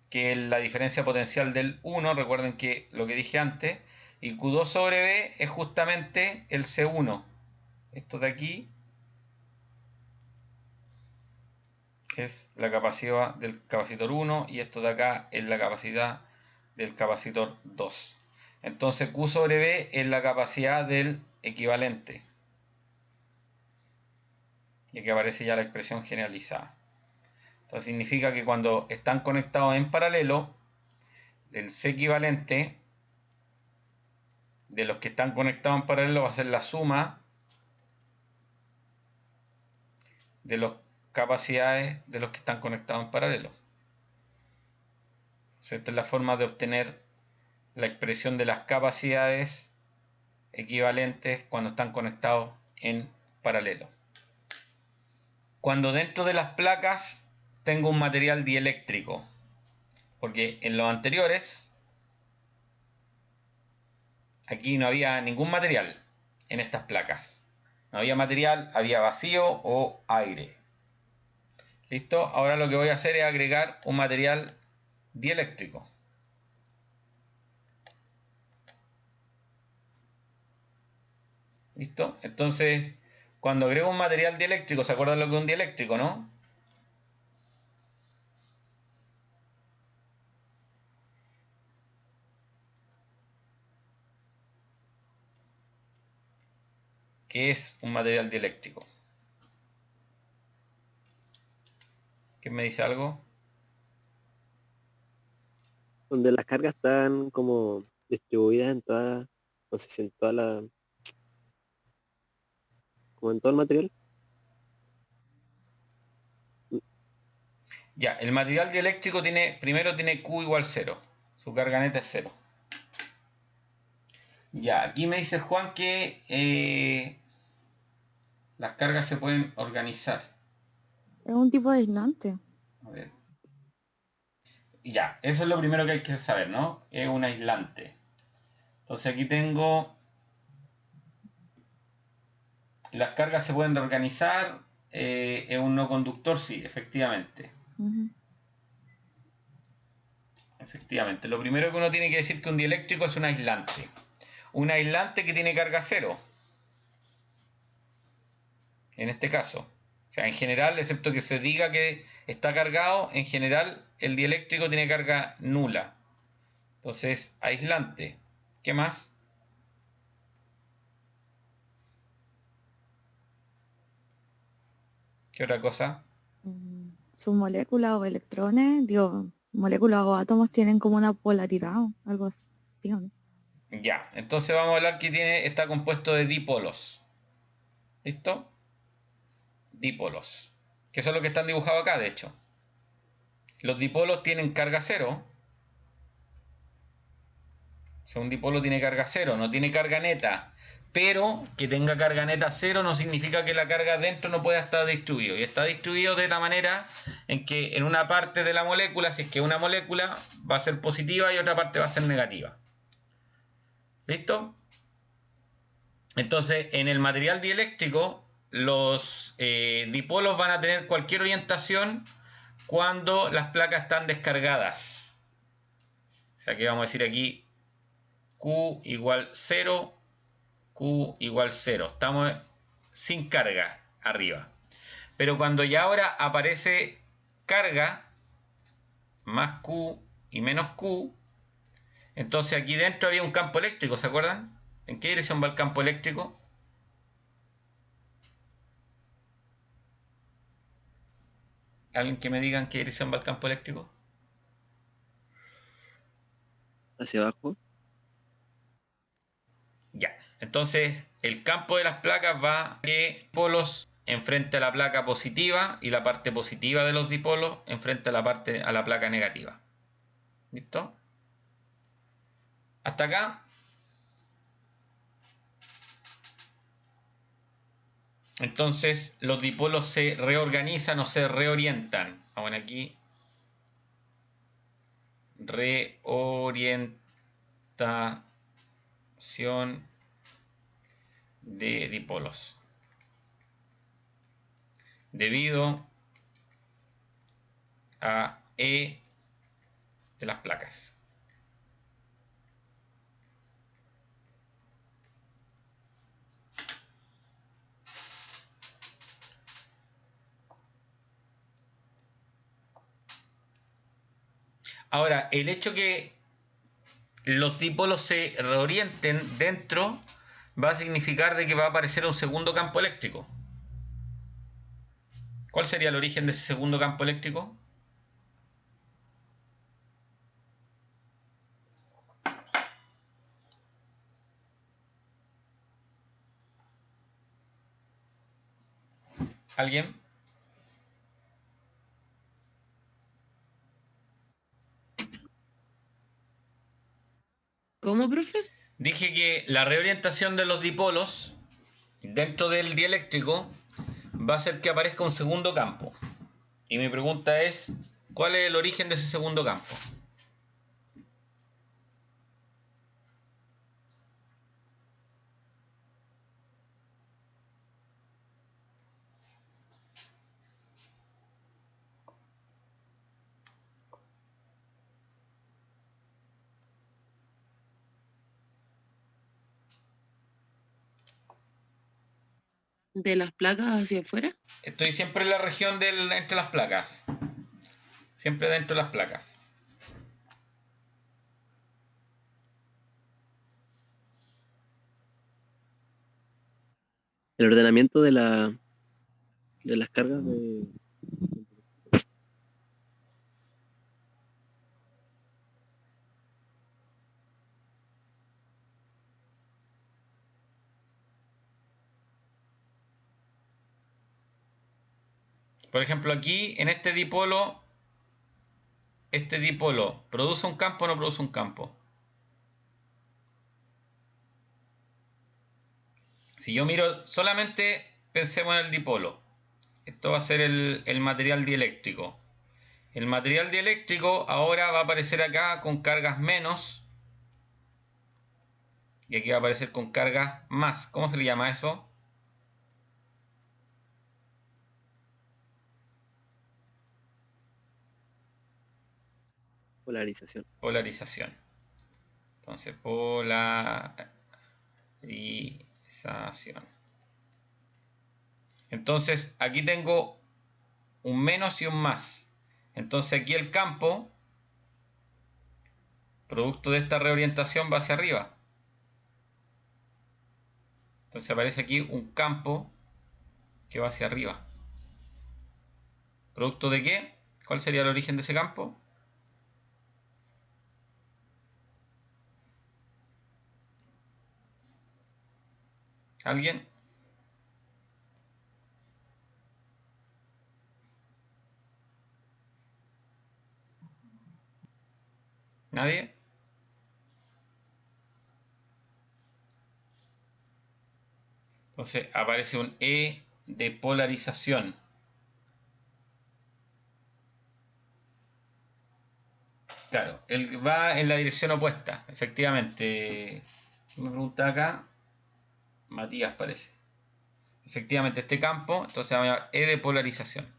Speaker 1: que es la diferencia potencial del 1, recuerden que lo que dije antes, y Q2 sobre b es justamente el C1. Esto de aquí es la capacidad del capacitor 1 y esto de acá es la capacidad del capacitor 2. Entonces Q sobre B es la capacidad del equivalente. Y aquí aparece ya la expresión generalizada. Entonces significa que cuando están conectados en paralelo, el C equivalente de los que están conectados en paralelo va a ser la suma de las capacidades de los que están conectados en paralelo. Entonces, esta es la forma de obtener la expresión de las capacidades equivalentes cuando están conectados en paralelo. Cuando dentro de las placas tengo un material dieléctrico, porque en los anteriores aquí no había ningún material en estas placas. No había material, había vacío o aire. ¿Listo? Ahora lo que voy a hacer es agregar un material dieléctrico. ¿Listo? Entonces, cuando agrego un material dieléctrico, ¿se acuerdan lo que es un dieléctrico, no? ¿Qué es un material dieléctrico? ¿Quién me dice algo?
Speaker 4: Donde las cargas están como distribuidas en toda, no sé si en toda la, como en todo el material.
Speaker 1: Ya, el material dieléctrico primero tiene Q igual 0. Su carga neta es 0. Ya, aquí me dice Juan que las cargas se pueden organizar.
Speaker 6: Es un tipo de aislante.
Speaker 1: A ver. Ya, eso es lo primero que hay que saber, ¿no? Es un aislante. Entonces aquí tengo Las cargas se pueden reorganizar. Es un no conductor, sí, efectivamente.
Speaker 6: Ujú.
Speaker 1: Efectivamente. Lo primero que uno tiene que decir que un dieléctrico es un aislante. Un aislante que tiene carga cero. En este caso. O sea, en general, excepto que se diga que está cargado, en general el dieléctrico tiene carga nula. Entonces, aislante. ¿Qué más? ¿Qué otra cosa?
Speaker 6: Sus moléculas o electrones, digo, moléculas o átomos tienen como una polaridad o algo así, ¿o no?
Speaker 1: Ya, entonces vamos a hablar que está compuesto de dipolos. ¿Listo? Dipolos. Que son los que están dibujados acá, de hecho. Los dipolos tienen carga cero. O sea, un dipolo tiene carga cero, no tiene carga neta. Pero que tenga carga neta cero no significa que la carga dentro no pueda estar distribuido. Y está distribuido de la manera en que en una parte de la molécula, si es que una molécula va a ser positiva y otra parte va a ser negativa. ¿Listo? Entonces, en el material dieléctrico, los dipolos van a tener cualquier orientación cuando las placas están descargadas. O sea, que vamos a decir aquí Q igual 0, Q igual 0. Estamos sin carga arriba. Pero cuando ya ahora aparece carga, más Q y menos Q, entonces aquí dentro había un campo eléctrico, ¿se acuerdan? ¿En qué dirección va el campo eléctrico? ¿Alguien que me diga en qué dirección va el campo eléctrico?
Speaker 4: Hacia abajo.
Speaker 1: Ya, entonces el campo de las placas va de dipolos enfrente a la placa positiva y la parte positiva de los dipolos enfrente a la placa negativa. ¿Listo? ¿Hasta acá? Entonces los dipolos se reorganizan o se reorientan. Vamos aquí. Reorientación de dipolos. Debido a E de las placas. Ahora, el hecho que los dipolos se reorienten dentro va a significar de que va a aparecer un segundo campo eléctrico. ¿Cuál sería el origen de ese segundo campo eléctrico? ¿Alguien?
Speaker 5: ¿Cómo, profe?
Speaker 1: Dije que la reorientación de los dipolos dentro del dieléctrico va a hacer que aparezca un segundo campo. Y mi pregunta es, ¿cuál es el origen de ese segundo campo?
Speaker 5: ¿De las placas hacia afuera?
Speaker 1: Estoy siempre en la región entre las placas. Siempre dentro de las placas.
Speaker 4: El ordenamiento de las cargas de...
Speaker 1: Por ejemplo, aquí en este dipolo ¿produce un campo o no produce un campo? Si yo miro, solamente pensemos en el dipolo. Esto va a ser el material dieléctrico. El material dieléctrico ahora va a aparecer acá con cargas menos. Y aquí va a aparecer con cargas más. ¿Cómo se le llama eso?
Speaker 4: Polarización.
Speaker 1: Polarización. Entonces, polarización. Entonces, aquí tengo un menos y un más. Entonces, aquí el campo, producto de esta reorientación, va hacia arriba. Entonces aparece aquí un campo que va hacia arriba. ¿Producto de qué? ¿Cuál sería el origen de ese campo? ¿Alguien? ¿Nadie? Entonces aparece un E de polarización. Claro, él va en la dirección opuesta, efectivamente. Me pregunta acá, Matías parece. Efectivamente, este campo, entonces vamos a llamar E de polarización.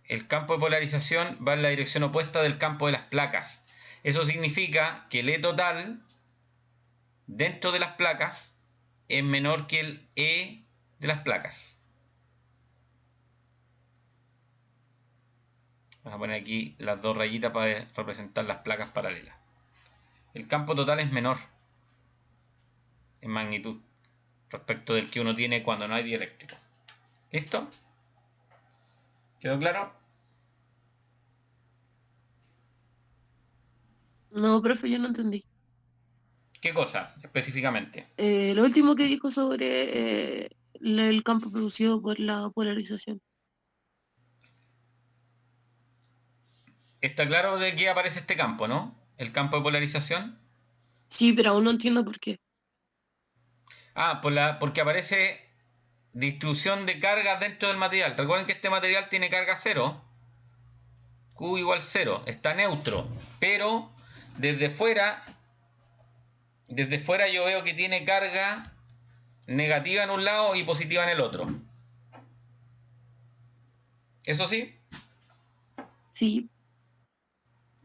Speaker 1: El campo de polarización va en la dirección opuesta del campo de las placas. Eso significa que el E total dentro de las placas es menor que el E de las placas. Vamos a poner aquí las dos rayitas para representar las placas paralelas. El campo total es menor en magnitud respecto del que uno tiene cuando no hay dieléctrico. ¿Listo? ¿Quedó claro?
Speaker 7: No, profe, yo no entendí.
Speaker 1: ¿Qué cosa específicamente?
Speaker 7: Lo último que dijo sobre el campo producido por la polarización.
Speaker 1: Está claro de qué aparece este campo, ¿no? El campo de polarización.
Speaker 7: Sí, pero aún no entiendo por qué.
Speaker 1: Ah, porque aparece distribución de cargas dentro del material. Recuerden que este material tiene carga 0. Q igual 0. Está neutro. Pero desde fuera yo veo que tiene carga negativa en un lado y positiva en el otro. ¿Eso sí?
Speaker 7: Sí.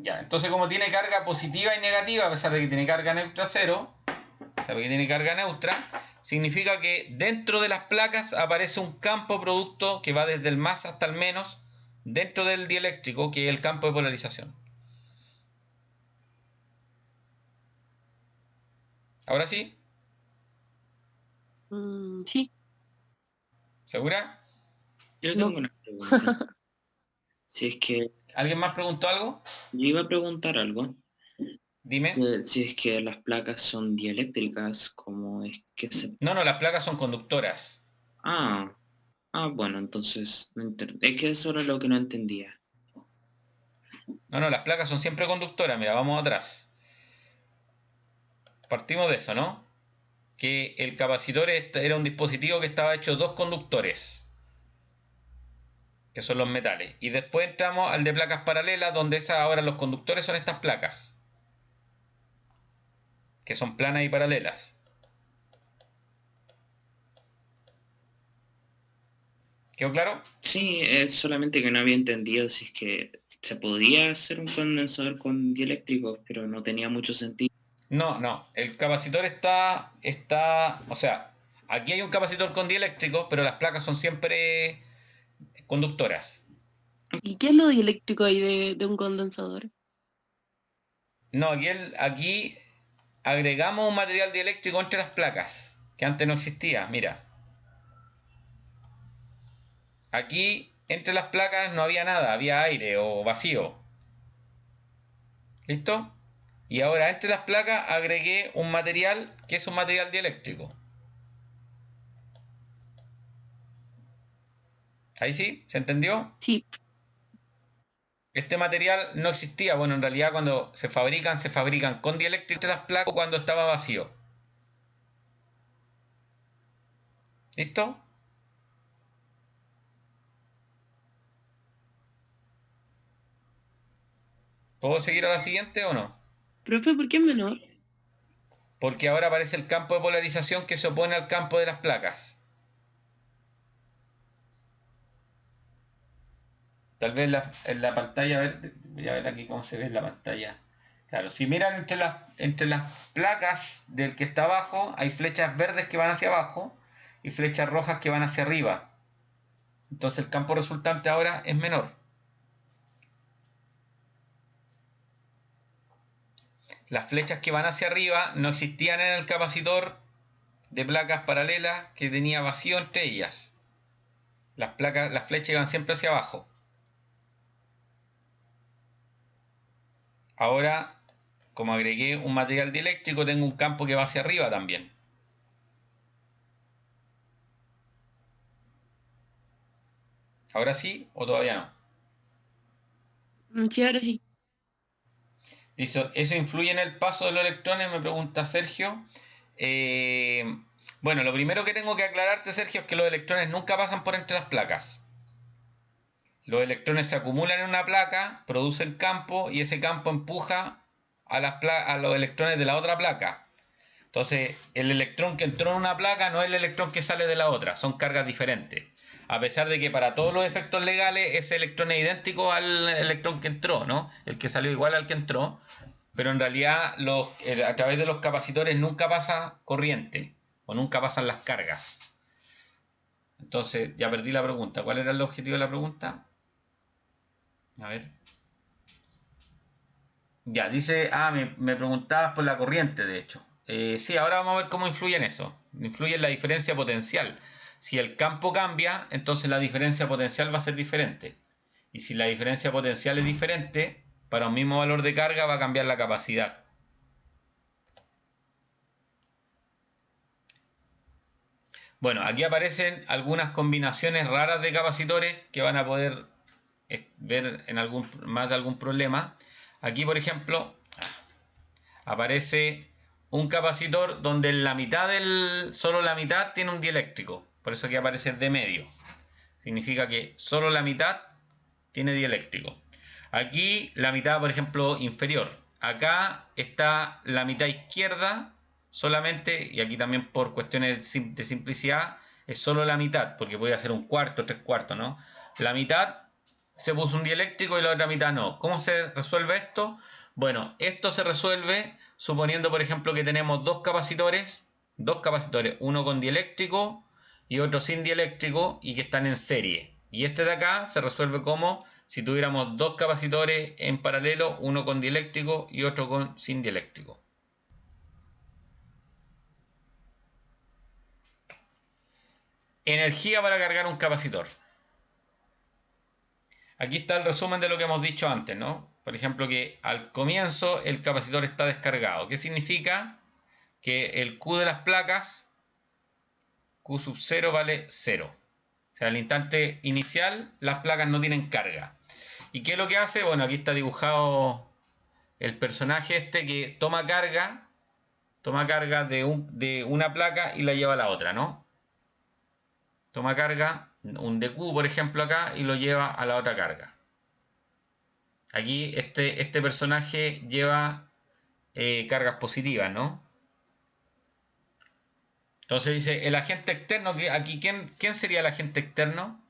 Speaker 1: Ya, entonces como tiene carga positiva y negativa, a pesar de que tiene carga neutra 0, o sea, que tiene carga neutra, significa que dentro de las placas aparece un campo producto que va desde el más hasta el menos dentro del dieléctrico, que es el campo de polarización. ¿Ahora sí?
Speaker 7: Sí.
Speaker 1: ¿Segura?
Speaker 2: Yo
Speaker 7: No.
Speaker 2: tengo una pregunta. Si es que
Speaker 1: ¿Alguien más preguntó algo?
Speaker 2: yo iba a preguntar algo.
Speaker 1: Dime.
Speaker 2: Si es que las placas son dieléctricas, ¿cómo es que se...?
Speaker 1: No, las placas son conductoras.
Speaker 2: Bueno, entonces es que eso era lo que no entendía.
Speaker 1: No, las placas son siempre conductoras. Mira, vamos atrás. Partimos de eso, ¿no? Que el capacitor era un dispositivo que estaba hecho de dos conductores, que son los metales. Y después entramos al de placas paralelas, donde ahora los conductores son estas placas, que son planas y paralelas. ¿Quedó claro?
Speaker 2: Sí, es solamente que no había entendido si es que se podía hacer un condensador con dieléctricos, pero no tenía mucho sentido.
Speaker 1: No, el capacitor o sea, aquí hay un capacitor con dieléctricos, pero las placas son siempre conductoras.
Speaker 7: ¿Y qué es lo dieléctrico ahí de un condensador?
Speaker 1: No, aquí agregamos un material dieléctrico entre las placas, que antes no existía, mira. Aquí, entre las placas no había nada, había aire o vacío. ¿Listo? Y ahora entre las placas agregué un material que es un material dieléctrico. ¿Ahí sí? ¿Se entendió?
Speaker 7: Sí.
Speaker 1: Este material no existía. Bueno, en realidad cuando se fabrican con dieléctrico entre las placas cuando estaba vacío. ¿Listo? ¿Puedo seguir a la siguiente o no?
Speaker 7: Profe, ¿por qué es menor?
Speaker 1: Porque ahora aparece el campo de polarización que se opone al campo de las placas. Tal vez en la pantalla, a ver, Voy a ver aquí cómo se ve en la pantalla. Claro, si miran entre las placas del que está abajo, hay flechas verdes que van hacia abajo y flechas rojas que van hacia arriba. Entonces el campo resultante ahora es menor. Las flechas que van hacia arriba no existían en el capacitor de placas paralelas que tenía vacío entre ellas. Las flechas iban siempre hacia abajo. Ahora, como agregué un material dieléctrico, tengo un campo que va hacia arriba también. ¿Ahora sí o todavía no?
Speaker 7: Sí, ahora sí.
Speaker 1: Dice, ¿eso influye en el paso de los electrones? Me pregunta Sergio. Bueno, lo primero que tengo que aclararte, Sergio, es que los electrones nunca pasan por entre las placas. Los electrones se acumulan en una placa, producen campo y ese campo empuja a los electrones de la otra placa. Entonces, el electrón que entró en una placa no es el electrón que sale de la otra, son cargas diferentes. A pesar de que para todos los efectos legales ese electrón es idéntico al electrón que entró, ¿no? El que salió igual al que entró, pero en realidad a través de los capacitores nunca pasa corriente o nunca pasan las cargas. Entonces, ya perdí la pregunta. ¿Cuál era el objetivo de la pregunta? A ver. Ya, dice, me preguntabas por la corriente, de hecho. Sí, ahora vamos a ver cómo influye en eso. Influye en la diferencia potencial. Si el campo cambia, entonces la diferencia potencial va a ser diferente. Y si la diferencia potencial es diferente, para un mismo valor de carga va a cambiar la capacidad. Bueno, aquí aparecen algunas combinaciones raras de capacitores que van a poder ver en más de algún problema. Aquí, por ejemplo, aparece un capacitor donde en la mitad solo la mitad tiene un dieléctrico. Por eso aquí aparece de medio. Significa que solo la mitad tiene dieléctrico. Aquí la mitad, por ejemplo, inferior. Acá está la mitad izquierda solamente, y aquí también por cuestiones de simplicidad, es solo la mitad, porque puede ser un cuarto, 3/4, ¿no? La mitad se puso un dieléctrico y la otra mitad no. ¿Cómo se resuelve esto? Bueno, esto se resuelve suponiendo, por ejemplo, que tenemos dos capacitores, uno con dieléctrico y otro sin dieléctrico y que están en serie. Y este de acá se resuelve como si tuviéramos dos capacitores en paralelo, uno con dieléctrico y otro sin dieléctrico. Energía para cargar un capacitor. Aquí está el resumen de lo que hemos dicho antes, ¿no? Por ejemplo, que al comienzo el capacitor está descargado. ¿Qué significa? Que el Q de las placas, Q sub 0 vale 0. O sea, al instante inicial las placas no tienen carga. ¿Y qué es lo que hace? Bueno, aquí está dibujado el personaje este que toma carga de una placa y la lleva a la otra, ¿no? Toma carga, un DQ por ejemplo acá, y lo lleva a la otra carga. Aquí este personaje lleva cargas positivas, ¿no? Entonces dice, el agente externo, aquí ¿quién sería el agente externo?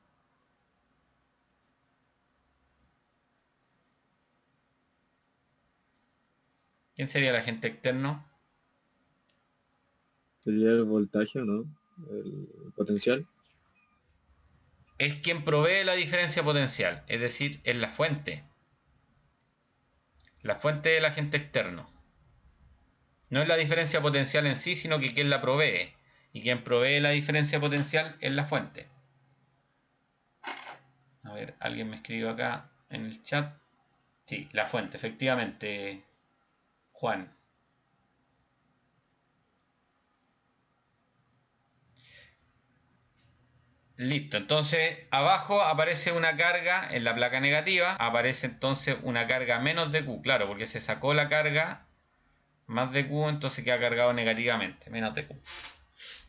Speaker 1: ¿Quién sería el agente externo?
Speaker 3: Sería el voltaje, ¿no? El potencial.
Speaker 1: Es quien provee la diferencia potencial, es decir, es la fuente. La fuente del agente externo. No es la diferencia potencial en sí, sino que quien la provee. Y quien provee la diferencia potencial es la fuente. A ver, alguien me escribió acá en el chat. Sí, la fuente, efectivamente, Juan. Listo, entonces abajo aparece una carga en la placa negativa, aparece entonces una carga menos de Q, claro, porque se sacó la carga más de Q, entonces queda cargado negativamente, menos de Q.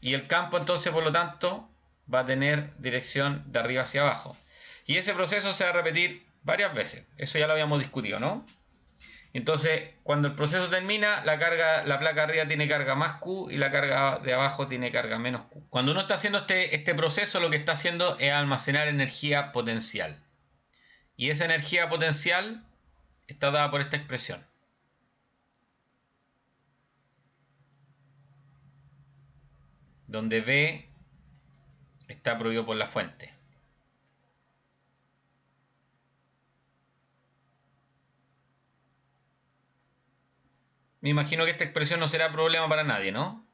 Speaker 1: Y el campo entonces, por lo tanto, va a tener dirección de arriba hacia abajo. Y ese proceso se va a repetir varias veces, eso ya lo habíamos discutido, ¿no? Entonces, cuando el proceso termina, la placa arriba tiene carga más Q y la carga de abajo tiene carga menos Q. Cuando uno está haciendo este proceso, lo que está haciendo es almacenar energía potencial. Y esa energía potencial está dada por esta expresión. Donde V está prohibido por la fuente. Me imagino que esta expresión no será problema para nadie, ¿no?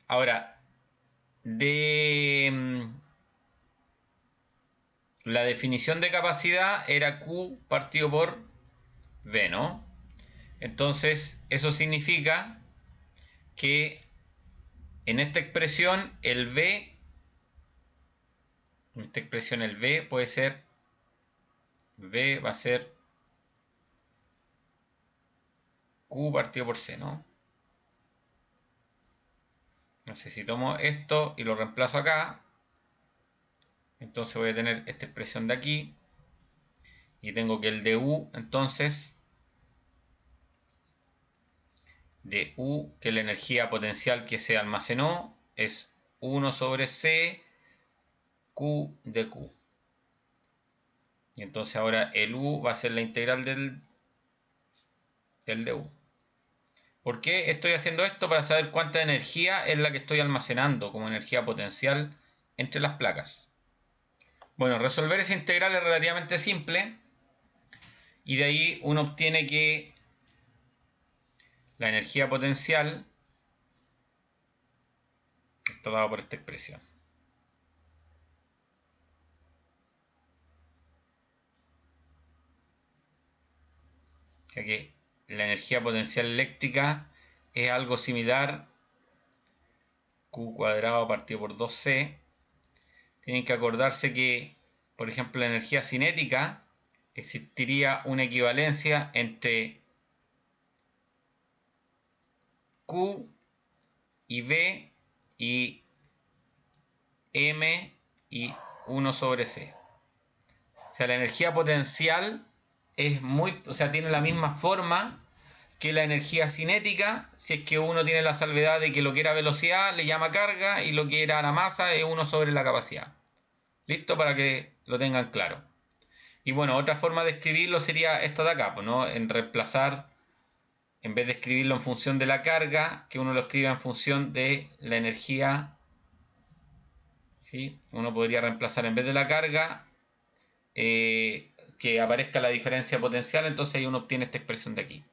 Speaker 1: Ahora, la definición de capacidad era Q partido por V, ¿no? Entonces, eso significa que en esta expresión el V puede ser, V va a ser Q partido por C, ¿no? No sé si tomo esto y lo reemplazo acá. Entonces voy a tener esta expresión de aquí. Y tengo que el de U, entonces, de U, que es la energía potencial que se almacenó, es 1 sobre C Q de Q. Y entonces ahora el U va a ser la integral del du. ¿Por qué estoy haciendo esto? Para saber cuánta energía es la que estoy almacenando como energía potencial entre las placas. Bueno, resolver esa integral es relativamente simple. Y de ahí uno obtiene que la energía potencial está dada por esta expresión. O sea que la energía potencial eléctrica es algo similar, Q cuadrado partido por 2C. Tienen que acordarse que, por ejemplo, la energía cinética, existiría una equivalencia entre Q y V y M y 1 sobre C. O sea, la energía potencial tiene la misma forma que la energía cinética, si es que uno tiene la salvedad de que lo que era velocidad le llama carga y lo que era la masa es 1 sobre la capacidad. ¿Listo? Para que lo tengan claro. Y bueno, otra forma de escribirlo sería esta de acá, ¿no? En reemplazar, en vez de escribirlo en función de la carga, que uno lo escriba en función de la energía. ¿Sí? Uno podría reemplazar en vez de la carga, que aparezca la diferencia potencial, entonces ahí uno obtiene esta expresión de aquí.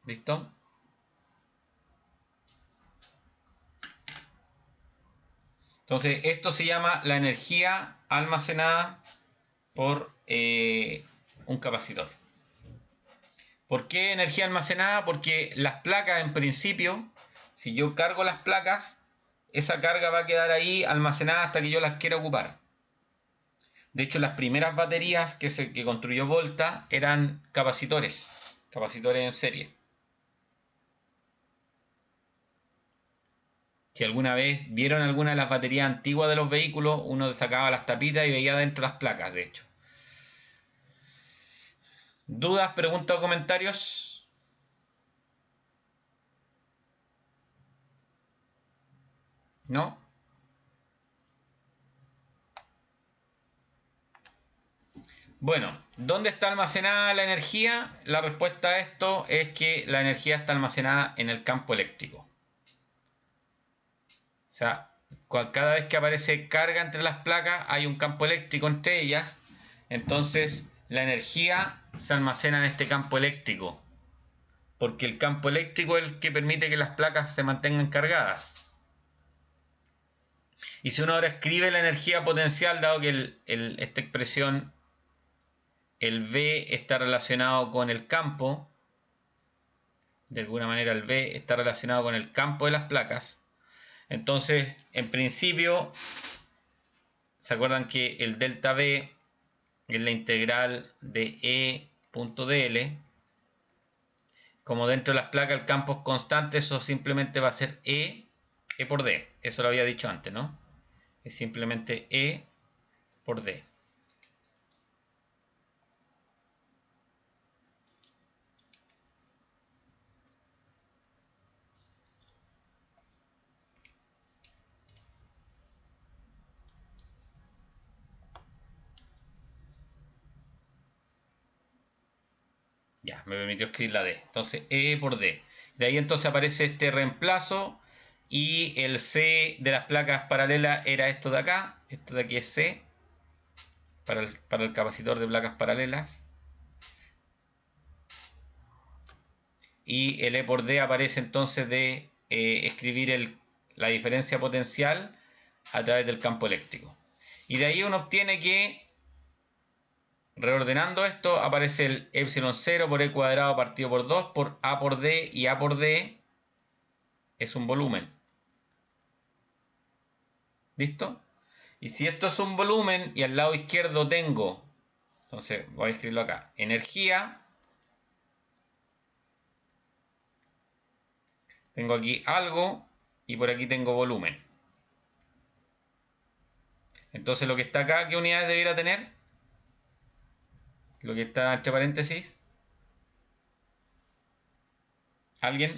Speaker 1: ¿Listo? Entonces, esto se llama la energía almacenada por un capacitor. ¿Por qué energía almacenada? Porque las placas, en principio, si yo cargo las placas, esa carga va a quedar ahí almacenada hasta que yo las quiera ocupar. De hecho, las primeras baterías que construyó Volta eran capacitores en serie. Si alguna vez vieron alguna de las baterías antiguas de los vehículos, uno sacaba las tapitas y veía dentro las placas, de hecho. ¿Dudas, preguntas o comentarios? ¿No? Bueno, ¿dónde está almacenada la energía? La respuesta a esto es que la energía está almacenada en el campo eléctrico. O sea, cada vez que aparece carga entre las placas hay un campo eléctrico entre ellas. Entonces, la energía se almacena en este campo eléctrico. Porque el campo eléctrico es el que permite que las placas se mantengan cargadas. Y si uno ahora escribe la energía potencial, dado que esta expresión, el V está relacionado con el campo, de alguna manera el V está relacionado con el campo de las placas, entonces, en principio, ¿se acuerdan que el delta V es la integral de E.dl? Como dentro de las placas el campo es constante, eso simplemente va a ser E por D. Eso lo había dicho antes, ¿no? Es simplemente E por D. Ya, me permitió escribir la D. Entonces, E por D. De ahí entonces aparece este reemplazo y el C de las placas paralelas era esto de acá. Esto de aquí es C para el capacitor de placas paralelas. Y el E por D aparece entonces de escribir la diferencia potencial a través del campo eléctrico. Y de ahí uno obtiene que, reordenando esto, aparece el epsilon 0 por E cuadrado partido por 2 por A por D, y A por D es un volumen. ¿Listo? Y si esto es un volumen y al lado izquierdo tengo, entonces voy a escribirlo acá, energía. Tengo aquí algo y por aquí tengo volumen. Entonces lo que está acá, ¿qué unidades debiera tener? Lo que está entre paréntesis. ¿Alguien?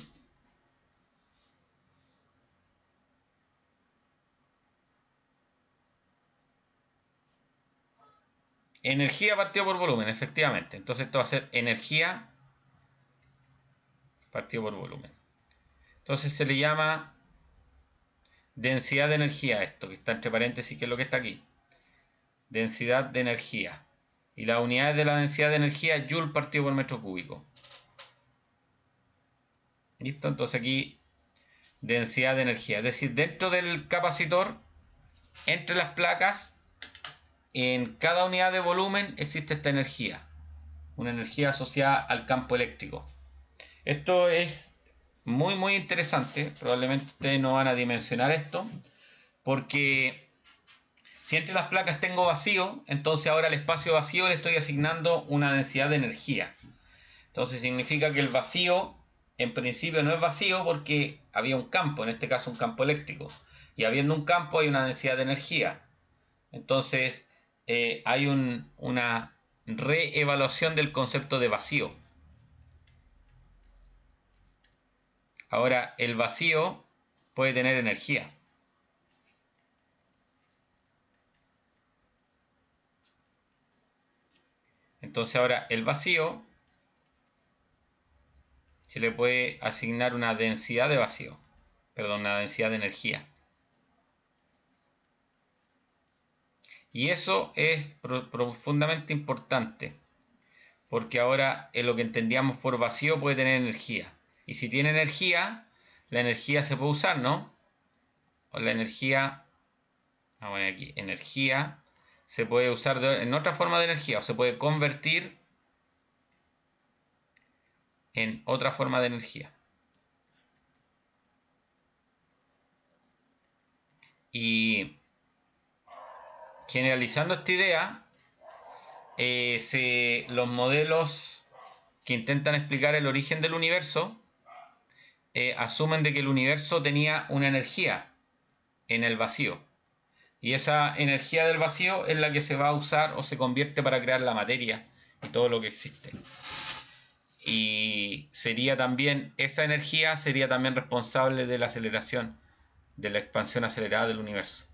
Speaker 1: Energía partido por volumen, efectivamente. Entonces esto va a ser energía partido por volumen. Entonces se le llama densidad de energía a esto, que está entre paréntesis, que es lo que está aquí. Densidad de energía. Y las unidades de la densidad de energía, Joule partido por metro cúbico. ¿Listo? Entonces aquí, densidad de energía. Es decir, dentro del capacitor, entre las placas, en cada unidad de volumen existe esta energía. Una energía asociada al campo eléctrico. Esto es muy, muy interesante. Probablemente ustedes no van a dimensionar esto, porque si entre las placas tengo vacío, entonces ahora al espacio vacío le estoy asignando una densidad de energía. Entonces significa que el vacío en principio no es vacío porque había un campo, en este caso un campo eléctrico. Y habiendo un campo hay una densidad de energía. Entonces hay una reevaluación del concepto de vacío. Ahora, el vacío puede tener energía. Entonces ahora el vacío se le puede asignar una densidad de vacío, perdón, una densidad de energía. Y eso es profundamente importante, porque ahora lo que entendíamos por vacío puede tener energía. Y si tiene energía, la energía se puede usar, ¿no? O la energía, vamos a poner aquí, energía se puede usar en otra forma de energía, o se puede convertir en otra forma de energía. Y generalizando esta idea, los modelos que intentan explicar el origen del universo asumen de que el universo tenía una energía en el vacío. Y esa energía del vacío es la que se va a usar o se convierte para crear la materia y todo lo que existe. Y esa energía sería también responsable de la aceleración, de la expansión acelerada del universo.